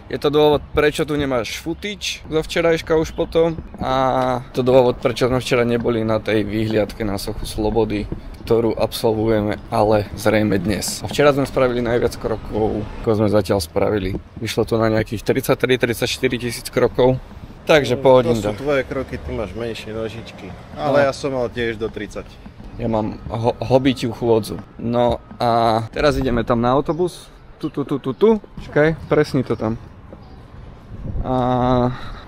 je to dôvod, prečo tu nemáš footage zo včerajška už potom. A to dôvod, prečo sme včera neboli na tej výhliadke na sochu Slobody, ktorú absolvujeme, ale zrejme dnes. A včera sme spravili najviac krokov, ako sme zatiaľ spravili. Vyšlo to na nejakých 33-34 tisíc krokov. Takže pohodím. To sú tvoje kroky, ty máš menšie nožičky. Ale ja som mal tiež do 30. Ja mám hobitiu chôdzu. No a teraz ideme tam na autobus. Tu. Čakaj, presni to tam. A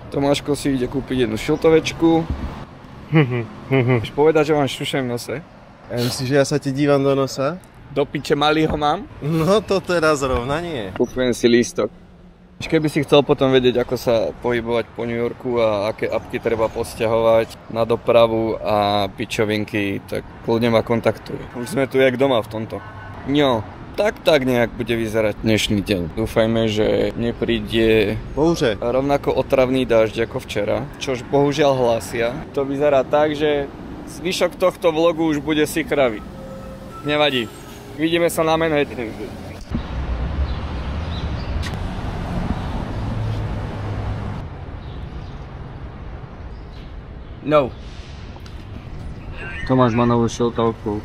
Tomáško si ide kúpiť jednu šiltovečku. Chceš povedať, že mám šušem v nose? Ja myslíš, že ja sa ti dívam do nosa? Do piče malý ho mám? No to teraz rovna nie. Kúpujem si lístok. Keby si chcel potom vedieť, ako sa pohybovať po New Yorku a aké apky treba posťahovať na dopravu a pičovinky, tak kľudne ma kontaktuj. Už sme tu jak doma v tomto. No, tak nejak bude vyzerať dnešný deň. Dúfajme, že nepríde rovnako otravný dážď ako včera, čož bohužiaľ hlásia. To vyzerá tak, že zvyšok tohto vlogu už bude si kravý. Nevadí. Vidíme sa na Manhattanu. No. Tomáš má novú šiltovku.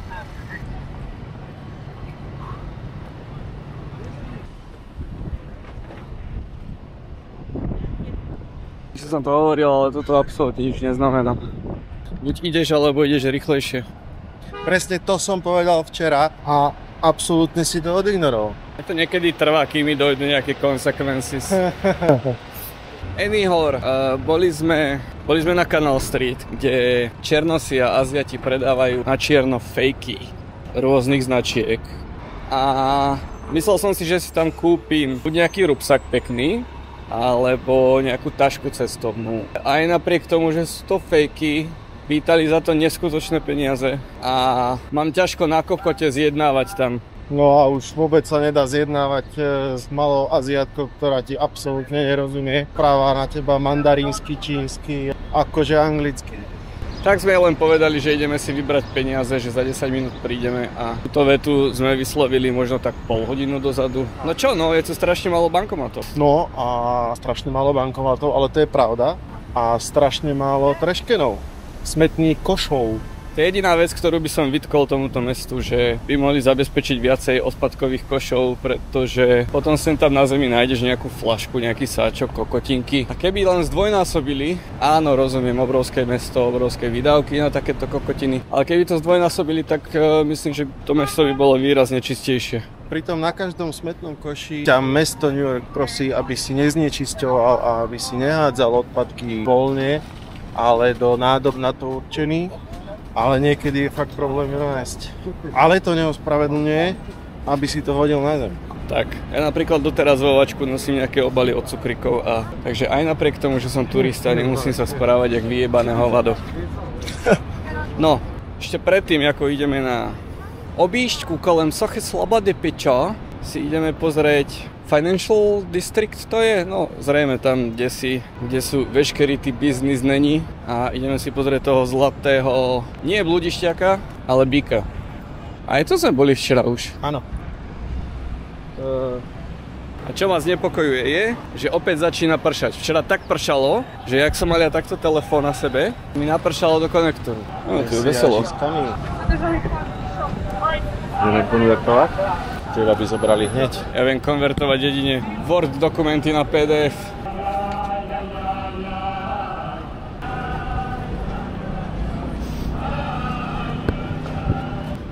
Som to hovoril, ale toto absolútne nič neznamená. Buď ideš, alebo ideš rýchlejšie. Presne to som povedal včera a absolútne si to odignoroval. To niekedy trvá, kým mi dojdu nejaké consequences. Anyhow, boli sme na Canal Street, kde černosi a Aziati predávajú na čierno fejky rôznych značiek. A myslel som si, že si tam kúpim buď nejaký rúbsak pekný, alebo nejakú tašku cestovnú. Aj napriek tomu, že sú to fejky, pýtali za to neskutočné peniaze a mám ťažko na kokote zjednávať tam. No a už vôbec sa nedá zjednávať s malou Aziatkou, ktorá ti absolútne nerozumie. Práva na teba mandarínsky, čínsky, akože anglicky. Tak sme len povedali, že ideme si vybrať peniaze, že za 10 minút prídeme a túto vetu sme vyslovili možno tak pol hodinu dozadu. No čo, no je tu strašne málo bankomatov. No a strašne málo bankomatov, ale to je pravda. A strašne málo treškenov. Smetných košov. To je jediná vec, ktorú by som vytkol tomuto mestu, že by mohli zabezpečiť viacej odpadkových košov, pretože potom sem tam na zemi nájdeš nejakú flašku, nejaký sáčok, kokotinky. A keby len zdvojnásobili, áno, rozumiem, obrovské mesto, obrovské výdavky na takéto kokotiny, ale keby to zdvojnásobili, tak myslím, že to mesto by bolo výrazne čistejšie. Pritom na každom smetnom koši ťa mesto New York prosí, aby si neznečisťoval a aby si nehádzal odpadky voľne, ale do nádob na to určených. Ale niekedy je fakt problém nájsť. Ale to neospravedlňuje, aby si to hodil na zem. Tak, ja napríklad doteraz vo vačku nosím nejaké obaly od cukrikov a takže aj napriek tomu, že som turista, nemusím sa správať jak vyjebané hovado. No, ešte predtým, ako ideme na objížďku kolem sochy Slobody pičo, si ideme pozrieť Financial District to je, no zrejme tam, kde sú veškerý tí biznismeni a ideme si pozrieť toho zlatého, nie bludišťaka, ale býka. Aj to sme boli včera už. Áno. A čo ma znepokojuje je, že opäť začína pršať. Včera tak pršalo, že jak som mal ja takto telefón na sebe, mi napršalo do konektoru. No, to je veselo. Ideme konvertovať? Teba by zobrali hneď. Ja viem konvertovať jedine Word dokumenty na PDF.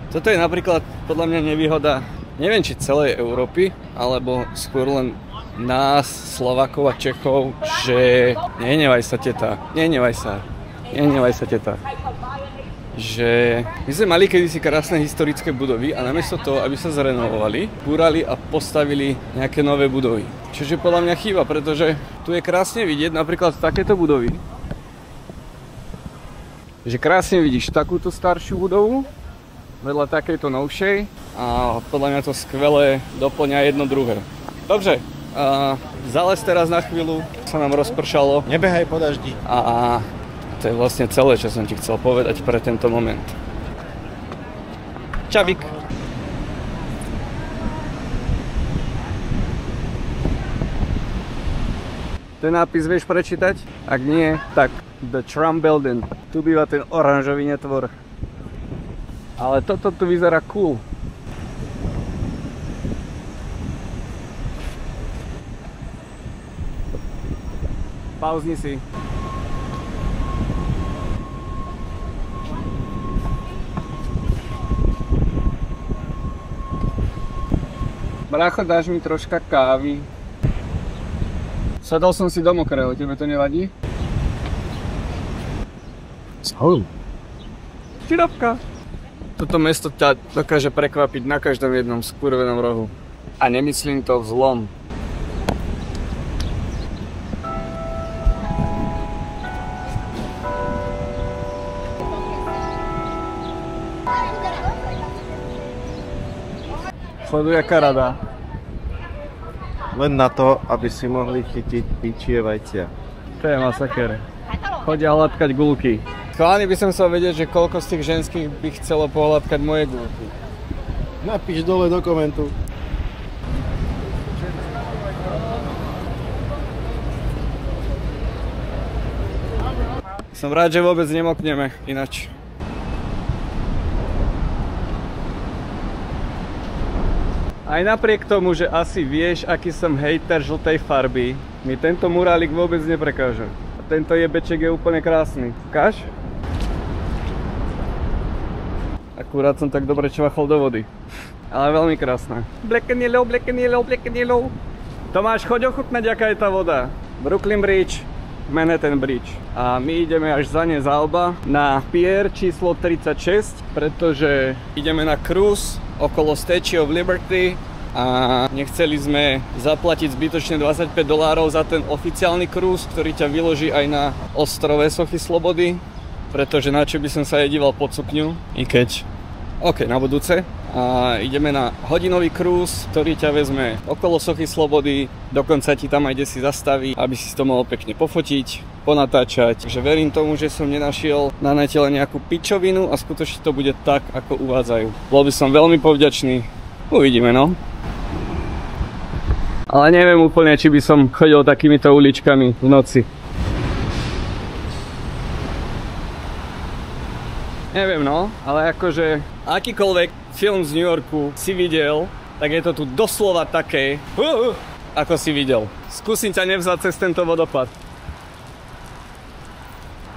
Toto je napríklad podľa mňa nevýhoda, neviem či celej Európy, alebo skôr len nás, Slovákov a Čechov, že nehnevaj sa teta, že my sme mali kedysi krásne historické budovy a namiesto toho, aby sa zrenovovali, búrali a postavili nejaké nové budovy. Čiže podľa mňa chýba, pretože tu je krásne vidieť napríklad takéto budovy. Že krásne vidíš takúto staršiu budovu vedľa takejto novšej a podľa mňa to skvelé doplňa jedno druhé. Dobre, zales teraz na chvíľu, sa nám rozpršalo. Nebehaj po daždi. A to je vlastne celé, čo som ti chcel povedať pre tento moment. Čavik. Ten nápis vieš prečítať? Ak nie, tak The Trump Building. Tu býva ten oranžový netvor. Ale toto tu vyzerá cool. Pauzni si. Brácho, dáš mi troška kávy? Sadol som si do mokrého, tebe to nevadí? Ahoj. Čirapka. Toto mesto ťa dokáže prekvapiť na každom jednom skurvenom rohu. A nemyslím to vzlom. Sleduj, aká rada. Len na to, aby si mohli chytiť pičie vajcia. To je masaker. Chodia hladkať gulky. Chalani, by som chcel vedieť, že koľko z tých ženských by chcelo pohľadkať moje gulky. Napíš dole do komentu. Som rád, že vôbec nemokneme inač. Aj napriek tomu, že asi vieš, aký som hejter žltej farby, mi tento murálik vôbec neprekáže. A tento jebeček je úplne krásny. Ukáž? Akurát som tak dobre čvachol do vody. Ale veľmi krásna. Black and yellow, black and yellow, black and yellow. Tomáš, choď ochutnať, aká je tá voda. Brooklyn Bridge, Manhattan Bridge. A my ideme až za ne zalba na pier číslo 36, pretože ideme na cruise okolo Statue of Liberty a nechceli sme zaplatiť zbytočne $25 za ten oficiálny cruise, ktorý ťa vyloží aj na ostrove Sochy Slobody, pretože na čo by som sa jedíval pod sukňu, i keď na budúce. A ideme na hodinový cruise, ktorý ťa vezme okolo Sochy Slobody, dokonca ti tam aj kde si zastaví, aby si to mohol pekne pofotiť, ponatáčať. Takže verím tomu, že som nenašiel na nete len nejakú pičovinu a skutočne to bude tak, ako uvádzajú. Bol by som veľmi povďačný. Uvidíme, no. Ale neviem úplne, či by som chodil takýmito uličkami v noci. Neviem, no, ale akože akýkoľvek film z New Yorku si videl, tak je to tu doslova také, ako si videl. Skúsim ťa nevzať cez tento vodopad.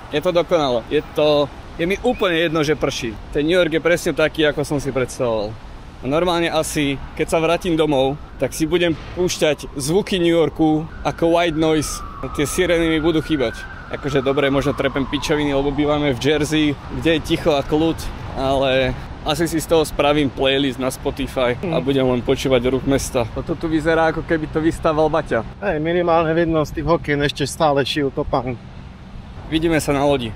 Je to dokonalo. Je mi úplne jedno, že prší. Ten New York je presne taký, ako som si predstavoval. A normálne asi, keď sa vrátim domov, tak si budem púšťať zvuky New Yorku ako white noise. Tie sirény mi budú chýbať. Akože dobre, možno trepem pičoviny, lebo bývame v Jersey, kde je ticho a kľud, ale asi si z toho spravím playlist na Spotify a budem len počúvať ruch mesta. Toto tu vyzerá, ako keby to vystával Baťa. Hej, minimálne vidno z tých okien ešte stále šijú topán. Vidíme sa na lodi.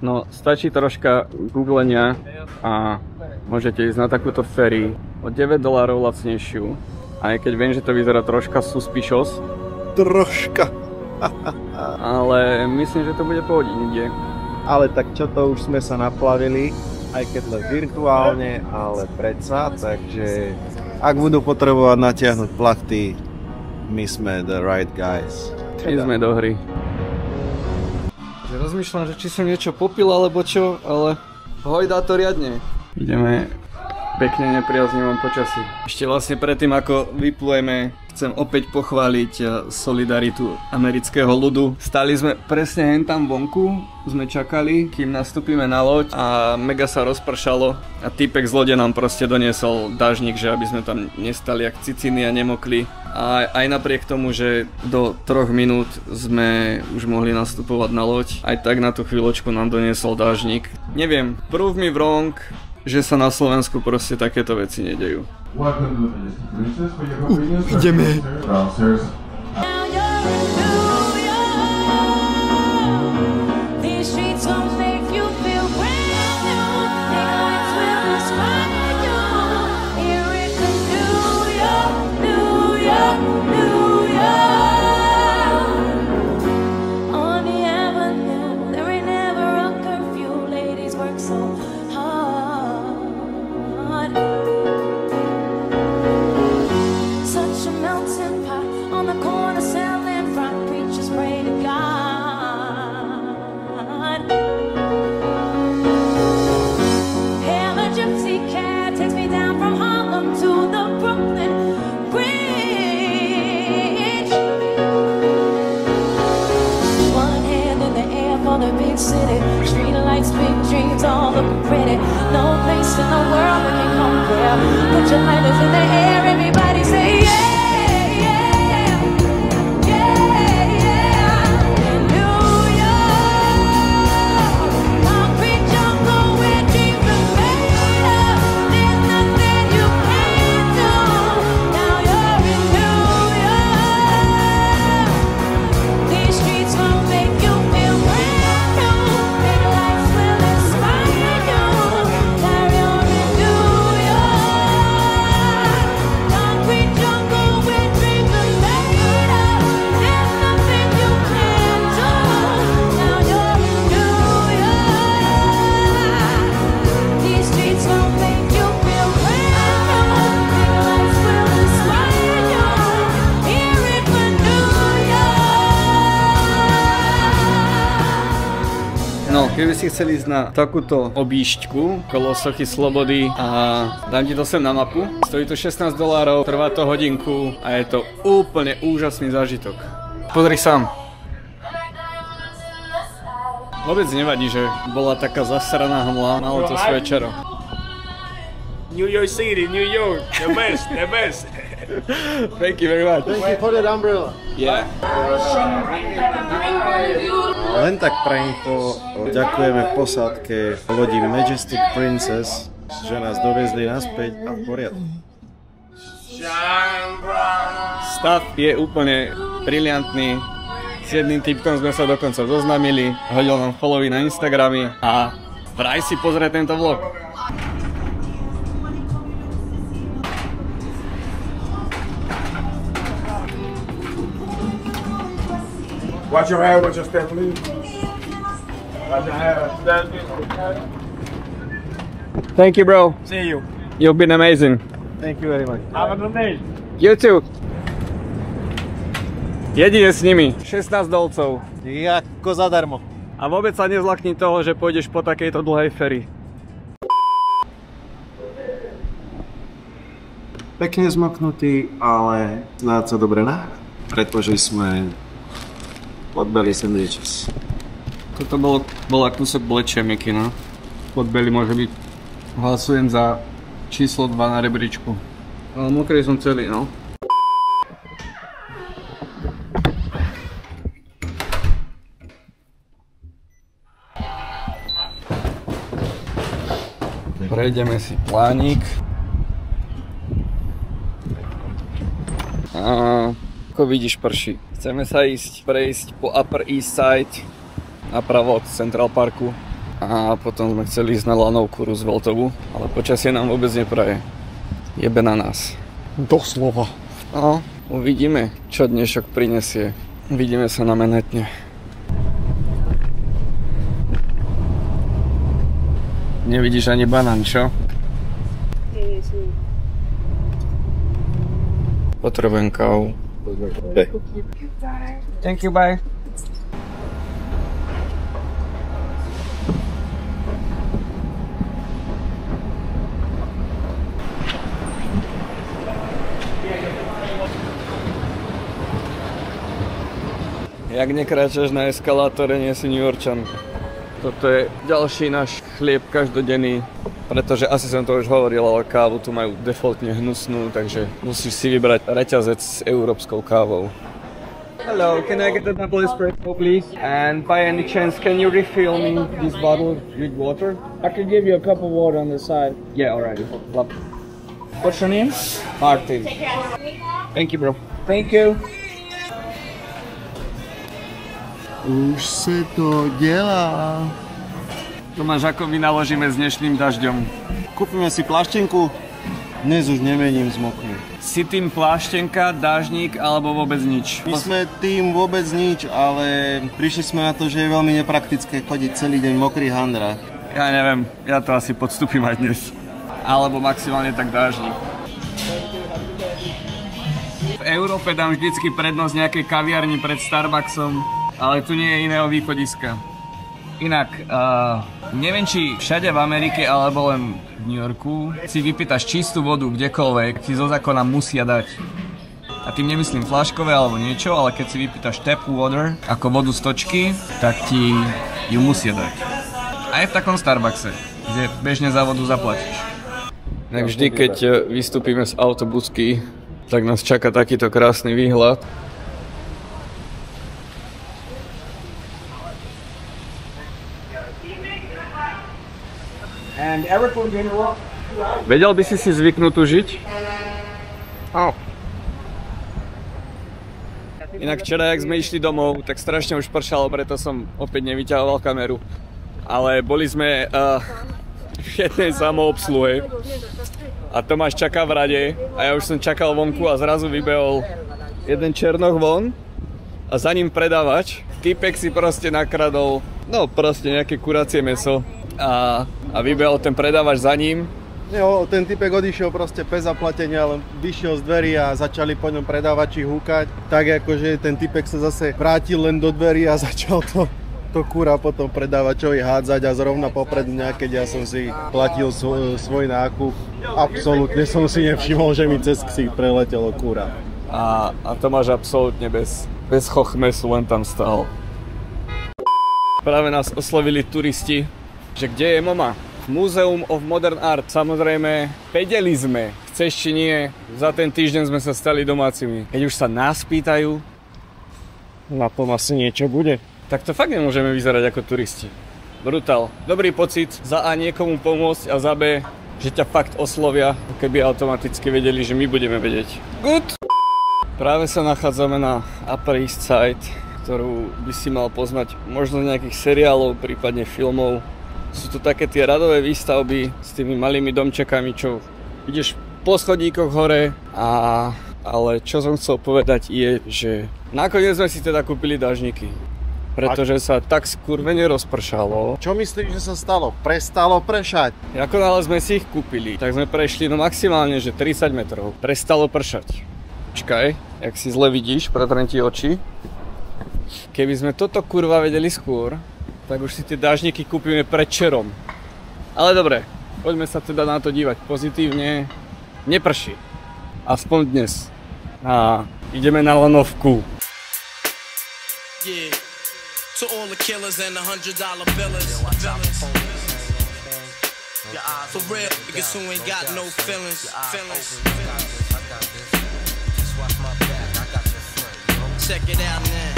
No, stačí troška googlenia a môžete ísť na takúto ferry o $9 lacnejšiu. Aj keď viem, že to vyzerá troška suspicious. Troška. Ale myslím, že to bude pohodiť niekde. Ale tak čo to, už sme sa naplavili, aj keď len virtuálne, ale predsa, takže ak budú potrebovať natiahnuť plachty, my sme the right guys. My sme do hry. Rozmýšľam, že či som niečo popil alebo čo, ale hojdá to riadne. Ideme pekne nepriaznivom počasí. Ešte vlastne predtým, ako vyplujeme, chcem opäť pochváliť solidaritu amerického ľudu. Stáli sme presne hen tam vonku, sme čakali, kým nastúpime na loď a mega sa rozpršalo a týpek z lode nám proste doniesol dážnik, že aby sme tam nestali jak ciciny a nemokli. A aj napriek tomu, že do 3 minút sme už mohli nastupovať na loď, aj tak na tú chvíľočku nám doniesol dážnik. Neviem, prove me wrong, že sa na Slovensku proste takéto veci nedejú. Ideme. These streets gon' make you feel brand new. on the corner selling front preachers pray to God. Hail a gypsy cab takes me down from Harlem to the Brooklyn Bridge. One hand in the air for the big city. Street lights, big dreams, all look pretty. No place in the world we can compare. Put your lighters in the air, everybody say yeah. No, keby si chceli ísť na takúto objížďku kolo Sochy Slobody a dám ti to sem na mapu, stojí to $16, trvá to hodinku a je to úplne úžasný zážitok. Pozri sám. Vôbec nevadí, že bola taká zasraná hmla, malo to svoje čaro. New York City, New York, the best, the best. Thank you very much. Thank you for that umbrella. Yeah. Len tak pre info, ďakujeme posádke lodi Majestic Princess, že nás dovezli naspäť a v poriadku. Stav je úplne briliantný. S jedným typkom sme sa dokonca zoznámili, hodil nám followy na Instagramy a vraj si pozrieť tento vlog. Watch your hair, watch your step, please. Watch your hair, step. Thank you, bro. See you. You've been amazing. Thank you very much. Have a good day. You too. Jedine s nimi. 16 dolcov. Jako zadarmo. A vôbec sa nezlakni toho, že pôjdeš po takejto dlhej ferry. Pekne zmoknutý, ale snáď sa dobre ná. Pretože sme podbeli sandwiches. Toto bola kúsok blečie Miky, no. Podbeli môže byť. Hlasujem za číslo 2 na rebríčku. Ale mokrý som celý, no. Prejdeme si plánik. A ako vidíš, prší. Chceme sa prejsť po Upper East Side napravo od Central Parku a potom sme chceli ísť na lanovku Rooseveltovú, ale počasie nám vôbec nepraje. Jebe na nás. Doslova. No, uvidíme, čo dnešok prinesie. Uvidíme sa na Manhattane. Nevidíš ani banán, čo? Potrebujem kávu. Thank you, bye. Jak nekráčaš na eskalátore, nie si New Yorkčan. Toto je ďalší náš chlieb každodenný, pretože asi som to už hovoril, ale kávu tu majú defaultne hnusnú, takže musíš si vybrať reťazec s európskou kávou. Hello, can I get a double espresso, please? And by any chance, can you refill me this bottle with water? I could give you a cup of water on the side. Yeah, alright. What's your name? Martin. Thank you, bro. Thank you. Už se to dělá. Tomáš, ako vynaložíme s dnešným dažďom? Kúpime si pláštenku, dnes už nemením zmoknú. Si tým pláštenka, dážnik alebo vôbec nič? My sme tým vôbec nič, ale prišli sme na to, že je veľmi nepraktické chodiť celý deň v mokrých handrách. Ja neviem, ja to asi podstúpim aj dnes. Alebo maximálne tak dážnik. V Európe dám vždycky prednosť nejakej kaviarni pred Starbucksom, ale tu nie je iného východiska. Inak, neviem či všade v Amerike alebo len v New Yorku si vypýtaš čistú vodu kdekoľvek, ti zo zákona musia dať. A tým nemyslím fľaškové alebo niečo, ale keď si vypýtaš tap water, ako vodu z točky, tak ti ju musia dať. Aj v takom Starbuckse, kde bežne za vodu zaplatíš. Tak vždy, keď vystúpime z autobusky, tak nás čaká takýto krásny výhľad. Vedel by si zvyknúť tu žiť? Inak včera, jak sme išli domov, tak strašne už pršalo, preto som opäť nevyťahoval kameru. Ale boli sme v jednej samoobsluhe a Tomáš čaká v rade a ja už som čakal vonku a zrazu vybehol jeden černoch von a za ním predávač. Týpek si proste nakradol, no proste nejaké kuracie mäso a vybehol ten predávač za ním. Jo, ten typek odišiel proste bez zaplatenia, len vyšiel z dverí a začali po ňom predávači húkať. Tak akože ten typek sa zase vrátil len do dverí a začal to kura potom predávačovi hádzať a zrovna popred mňa, keď ja som si platil svoj nákup, absolútne som si nevšimol, že mi cez ksich preletelo kura. A Tomáš absolútne bez chochmesu len tam stál. Práve nás oslovili turisti, že kde je mama? Museum of Modern Art, samozrejme, vedeli sme, chceš či nie, za ten týždeň sme sa stali domácimi. Keď už sa nás pýtajú, na tom asi niečo bude. Tak to fakt nemôžeme vyzerať ako turisti. Brutál. Dobrý pocit za A niekomu pomôcť a za B, že ťa fakt oslovia, keby automaticky vedeli, že my budeme vedieť. Good! Práve sa nachádzame na Upper East Side, ktorú by si mal poznať možno z nejakých seriálov, prípadne filmov. Sú to také tie radové výstavby s tými malými domčekami, čo ideš po schodíkoch hore, ale čo som chcel povedať je, že nakoniec sme si teda kúpili dážniky, pretože sa tak skurvene rozpršalo. Čo myslíš, že sa stalo? Prestalo pršať. Ako náhle sme si ich kúpili, tak sme prešli no maximálne, že 30 metrov. Prestalo pršať. Počkaj, jak si zle vidíš, pretrem ti oči. Keby sme toto kurva vedeli skôr, tak už si tie dážniky kúpime pred čerom. Ale dobre, poďme sa teda na to dívať pozitívne. Neprší. Aspoň dnes. A ideme na lanovku. Yeah. To all the killers and the $100 billers. For real niggas who ain't got no feelings. Check it out now.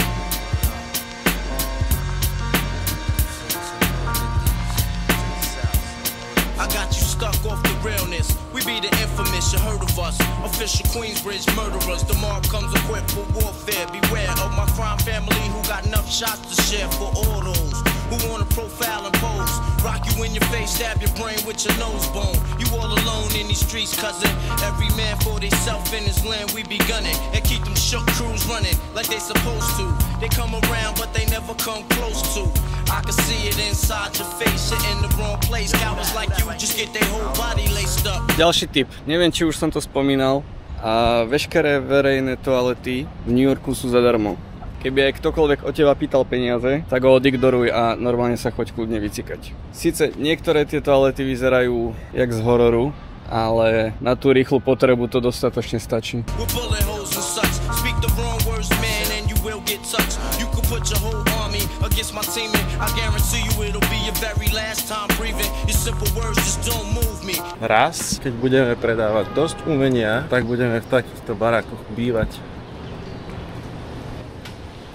I got you stuck off the realness. We be the infamous, you heard of us. Official Queensbridge murderers. The mob comes equipped for warfare. Beware of my crime family who got enough shots to share for all those who wanna profile and pose. Rock you in your face, stab your brain with your nose bone. You all alone in these streets, cousin. Every man for theyself in his land, we be gunning. And keep them shook crews running like they supposed to. They come around, but they never come close to. I can see it inside your face, you're in the wrong place. Cowards like you just get their whole body laced up. Ďalší tip, neviem či už som to spomínal, a veškeré verejné toalety v New Yorku sú zadarmo. Keby aj ktokoľvek od teba pýtal peniaze, tak ho odignoruj a normálne sa choď kľudne vycikať. Sice niektoré tie toalety vyzerajú jak z hororu, ale na tú rýchlu potrebu to dostatočne stačí. Raz, keď budeme predávať dosť umenia, tak budeme v takýchto barákoch bývať.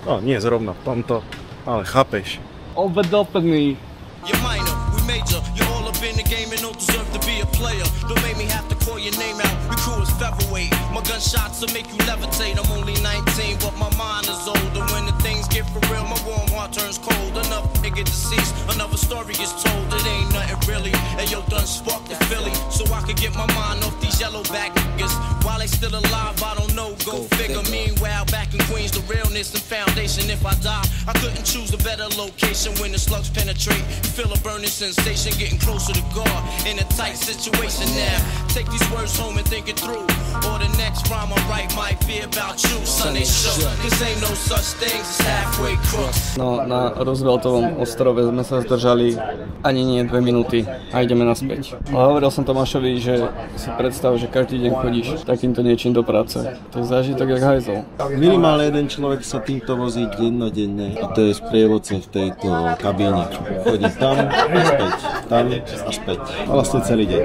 No, nie zrovna v tomto, ale chápeš. Obedopný. You're minor, we major. You're all up in the game and don't deserve to be a player. Don't make me have to call your name out. Your crew is featherweight. My gunshots will make you levitate. I'm only 19, but my mind is older. When the things things get for real, my warm heart turns cold. Enough nigga deceased, another story is told. It ain't nothing really. And yo, done sparked the Philly, so I could get my mind off these yellow back niggas. While they still alive, I don't know, go figure. Meanwhile, back in Queens, the realness and foundation. If I die, I couldn't choose a better location. When the slugs penetrate, feel a burning sensation, getting closer to God in a tight situation now. Take these words home and think it through, or the next rhyme I write might be about you. Son, they shook, cause ain't no such things as halfway crooks. No, na Rooseveltovom ostrove sme sa zdržali ani nie 2 minúty a ideme naspäť. Ale hovoril som Tomášovi, že si predstav, že každý deň chodíš takýmto niečím do práce. To je zážitok jak hajzel. Minimálne jeden človek sa týmto vozí dennodenne a to je sprievodca v tejto kabíne. Chodí tam a späť, tam a späť. A vlastne celý deň.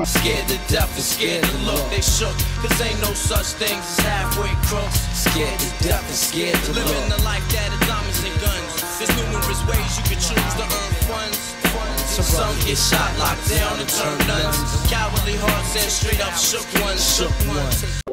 Scared to death and scared to look, they shook, cause ain't no such things as halfway crooks. Scared to death and scared to look. Living the life that is diamonds and guns. There's numerous ways you can choose to earn funds. Some get shot, locked down and turn nuns. Cowardly hearts and straight up shook ones, shook ones.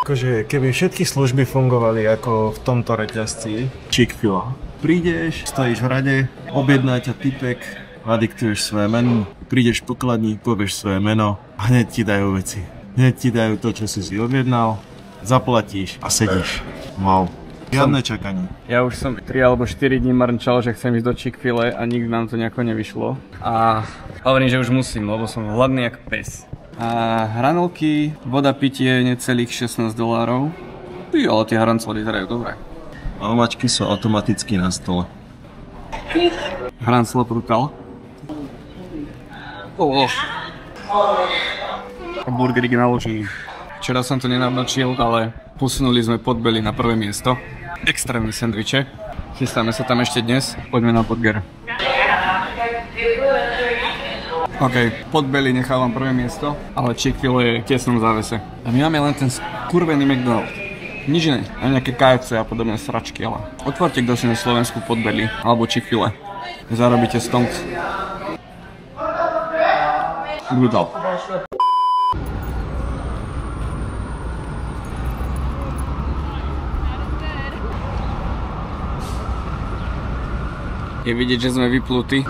Akože keby všetky služby fungovali ako v tomto reťazci Chick-fil-A. Prídeš, stojíš v rade, objedná ťa typek, nadiktuješ svoje meno, prídeš v pokladni, povieš svoje meno a hneď ti dajú veci. Hneď ti dajú to, čo si objednal, zaplatíš a sedíš. Wow. Žiadne čakanie. Ja už som 3 alebo 4 dní marnčal, že chcem ísť do Chick-fil-A a nikdy nám to nejako nevyšlo. A hovorím, že už musím, lebo som hladný jak pes. A hranolky, voda, pitie, necelých $16. Ale tie hrancoly vyzerajú dobre. A omačky sú automaticky na stole. Hranclo brutal. Burgerík naložený. Včera som to nenavnočil, ale posunuli sme Podbelly na prvé miesto. Extrémne sendviče. Chystáme sa tam ešte dnes. Poďme na Podger. OK, Podbelly nechávam prvé miesto, ale Chick-fil-A je v tesnom závese. A my máme len ten skurvený McDonald's. Nič iné, aj nejaké KFC a podobné sračky, ale otvorte kto si na Slovensku Podbelly alebo Chick-fil-A. Zarobíte stonks. Brutal. Je vidieť, že sme vyplutí.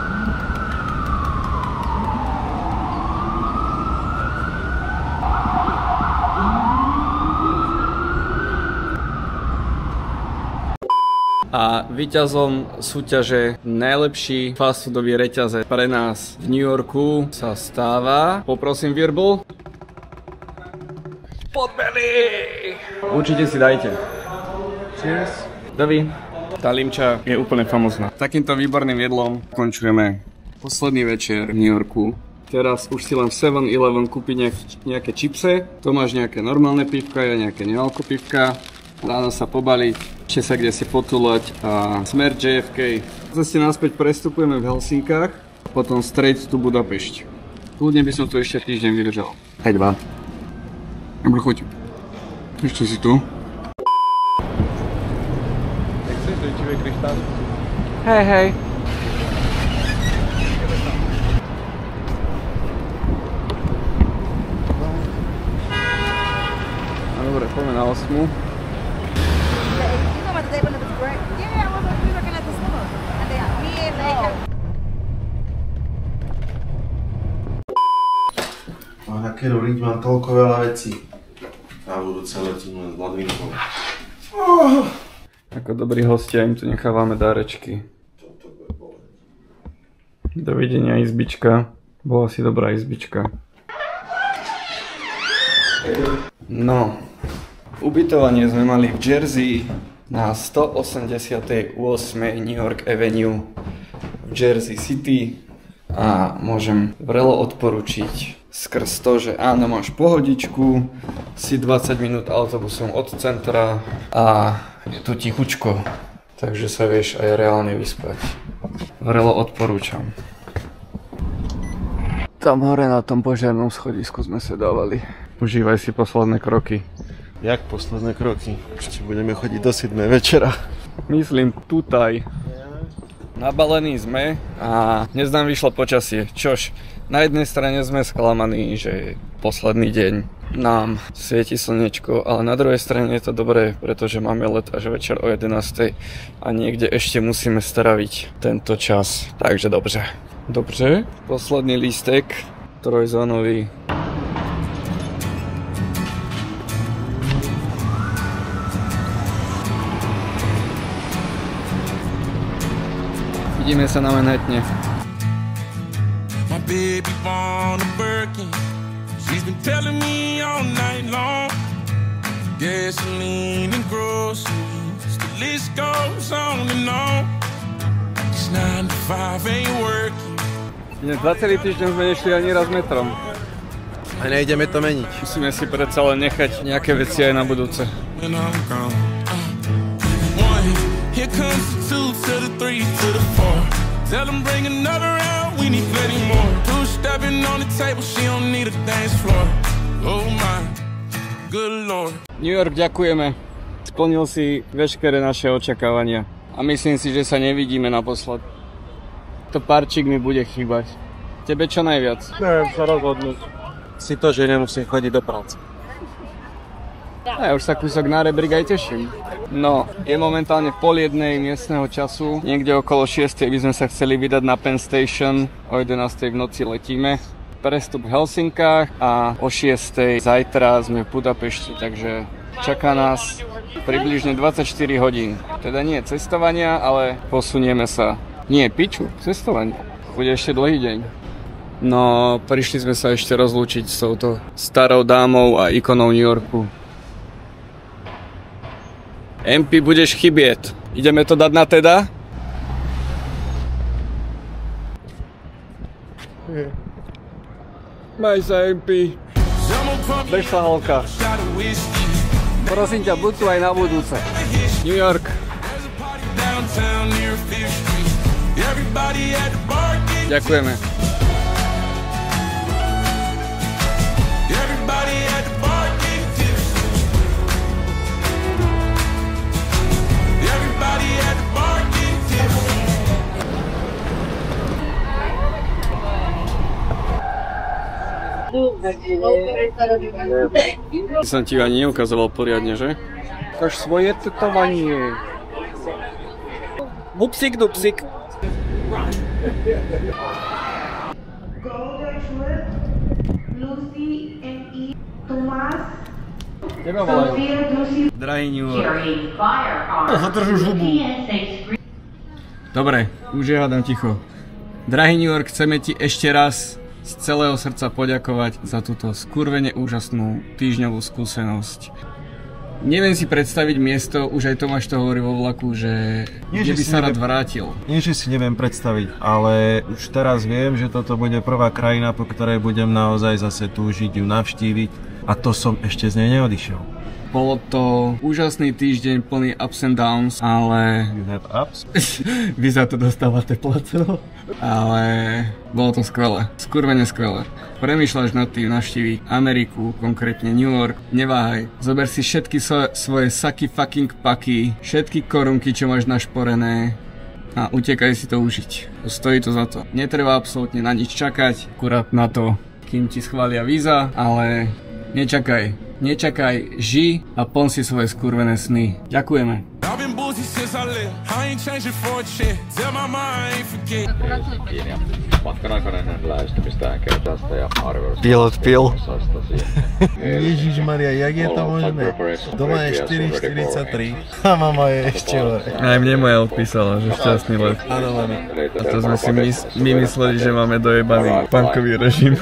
A víťazom súťaže najlepší fast foodový reťazec pre nás v New Yorku sa stáva, poprosím Virbl, Podbelly! Určite si dajte. Cheers. Dovi. Tá limča je úplne famózna. Takýmto výborným jedlom končujeme posledný večer v New Yorku. Teraz už si len v 7-Eleven kúpiť nejaké čipse, to máš nejaké normálne pivka, ja nejaké nealko pivka. Ráno sa pobaliť, ešte sa kde si potúľať a smer JFK. Zase naspäť prestupujeme v Helsinkách, potom straight to Budapešť. Kľudne by som tu ešte týždeň vydržal. Aj 2. Dobrú chuť. Ešte si tu. Hej, hej. Dobre, poďme na 8. A na keru riť mám toľko veľa vecí. A budú celé tým len s ladvinkou. Ako dobrí hostia im tu nechávame dárečky. Dovidenia izbička. Bola si dobrá izbička. No, ubytovanie sme mali v Jersey na 188. New York Avenue v Jersey City a môžem vrelo odporučiť skrz to, že áno, máš pohodičku, si 20 minút autobusom od centra a je tu tichučko, takže sa vieš aj reálne vyspať. Vrelo odporúčam. Tam hore na tom požiarnom schodisku sme sa dávali. Užívaj si posledné kroky. Jak posledné kroky? Ešte budeme chodiť do 7 večera. Myslím tutaj. Nabalení sme a dnes nám vyšlo počasie, čož na jednej strane sme sklamaní, že posledný deň nám svieti slnečko, ale na druhej strane je to dobré, pretože máme let až večer o 11:00 a niekde ešte musíme straviť tento čas. Takže dobře. Dobře, posledný lístek, trojzónový. Vidíme sa na Manhattane. My baby born a Birkin. She's been telling me all night long. Gasoline and groceries, the list goes on and on. It's 9 to 5 ain't working. Dnes za celý týždeň sme nešli ani raz metrom. A nejdeme to meniť. Musíme si predsa len nechať nejaké veci aj na budúce. When I'm gone. One, here comes the 2 to the 3 to the 4. Tell them bring another round, we need plenty more. 2 stepping on the table, she don't need a dance floor. Oh my, good lord. New York, ďakujeme. Splnil si veškeré naše očakávania. A myslím si, že sa nevidíme naposled. To párčik mi bude chýbať. Tebe čo najviac? Neviem sa rozhodnúť. Si to, že nemusím chodiť do práce. Ja už sa kúsok na rebrík aj teším. No, je momentálne 12:30 miestneho času. Niekde okolo 6:00 by sme sa chceli vydať na Penn Station. O 11:00 v noci letíme. Prestup v Helsinkách a o 6:00 zajtra sme v Budapešti, takže čaká nás približne 24 hodín. Teda nie cestovania, ale posunieme sa. Nie piču, cestovania. Bude ešte dlhý deň. No, prišli sme sa ešte rozlúčiť s touto starou dámou a ikonou New Yorku. MP, budeš chybieť. Ideme to dať na teda? Maj sa, MP. Bež sa, holka. Prosím ťa, buď tu aj na budúce. New York. Ďakujeme. Som ti ani neukazoval poriadne, že? Ukaž svoje tetovanie. Bupsik, dupsik. Teba volajú. Drahý New York. Zadrž už hubu. Dobre, už je hádam ticho. Drahý New York, chceme ti ešte raz z celého srdca poďakovať za túto skurvene úžasnú týždňovú skúsenosť. Neviem si predstaviť miesto, už aj Tomáš to hovorí vo vlaku, že kde by sa rád vrátil. Nie, že si neviem predstaviť, ale už teraz viem, že toto bude prvá krajina, po ktorej budem naozaj zase túžiť ju navštíviť, a to som ešte z nej neodišiel. Bolo to úžasný týždeň plný ups and downs, ale... You have ups? Vy za to dostávate placebo. Ale bolo to skvelé, skurvene skvelé. Premýšľaš nad tým navštíviť Ameriku, konkrétne New York, neváhaj. Zober si všetky svoje saky fucking paky, všetky korunky, čo máš našporené a utekaj si to užiť. Stojí to za to. Netreba absolútne na nič čakať, akurát na to, kým ti schvália víza, ale nečakaj, ži a plň si svoje skurvené sny. Ďakujeme. Pilot pil. Ježišmaria, jak je to možné? Doma je 4:43 a mama je ešte hore. Aj mne moja odpísala, že šťastný let. Áno, áno. A to sme si my mysleli, že máme dojebaný punkový režim.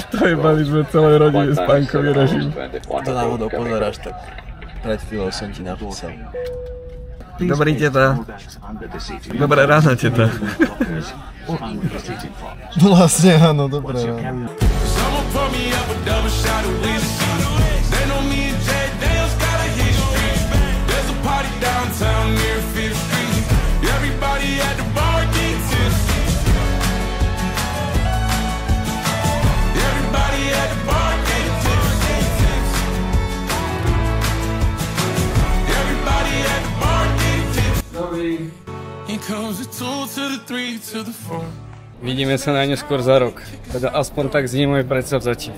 Dojebali sme celé rodine s punkový režim. To náhodou pozeráš, tak pred chvíľou som ti napísal. Dobrý teta. Dobré ráno, teta. Vlastne áno, dobré ráno. Vidíme sa najneskôr za rok. Teda aspoň tak znie moje predsavzatie.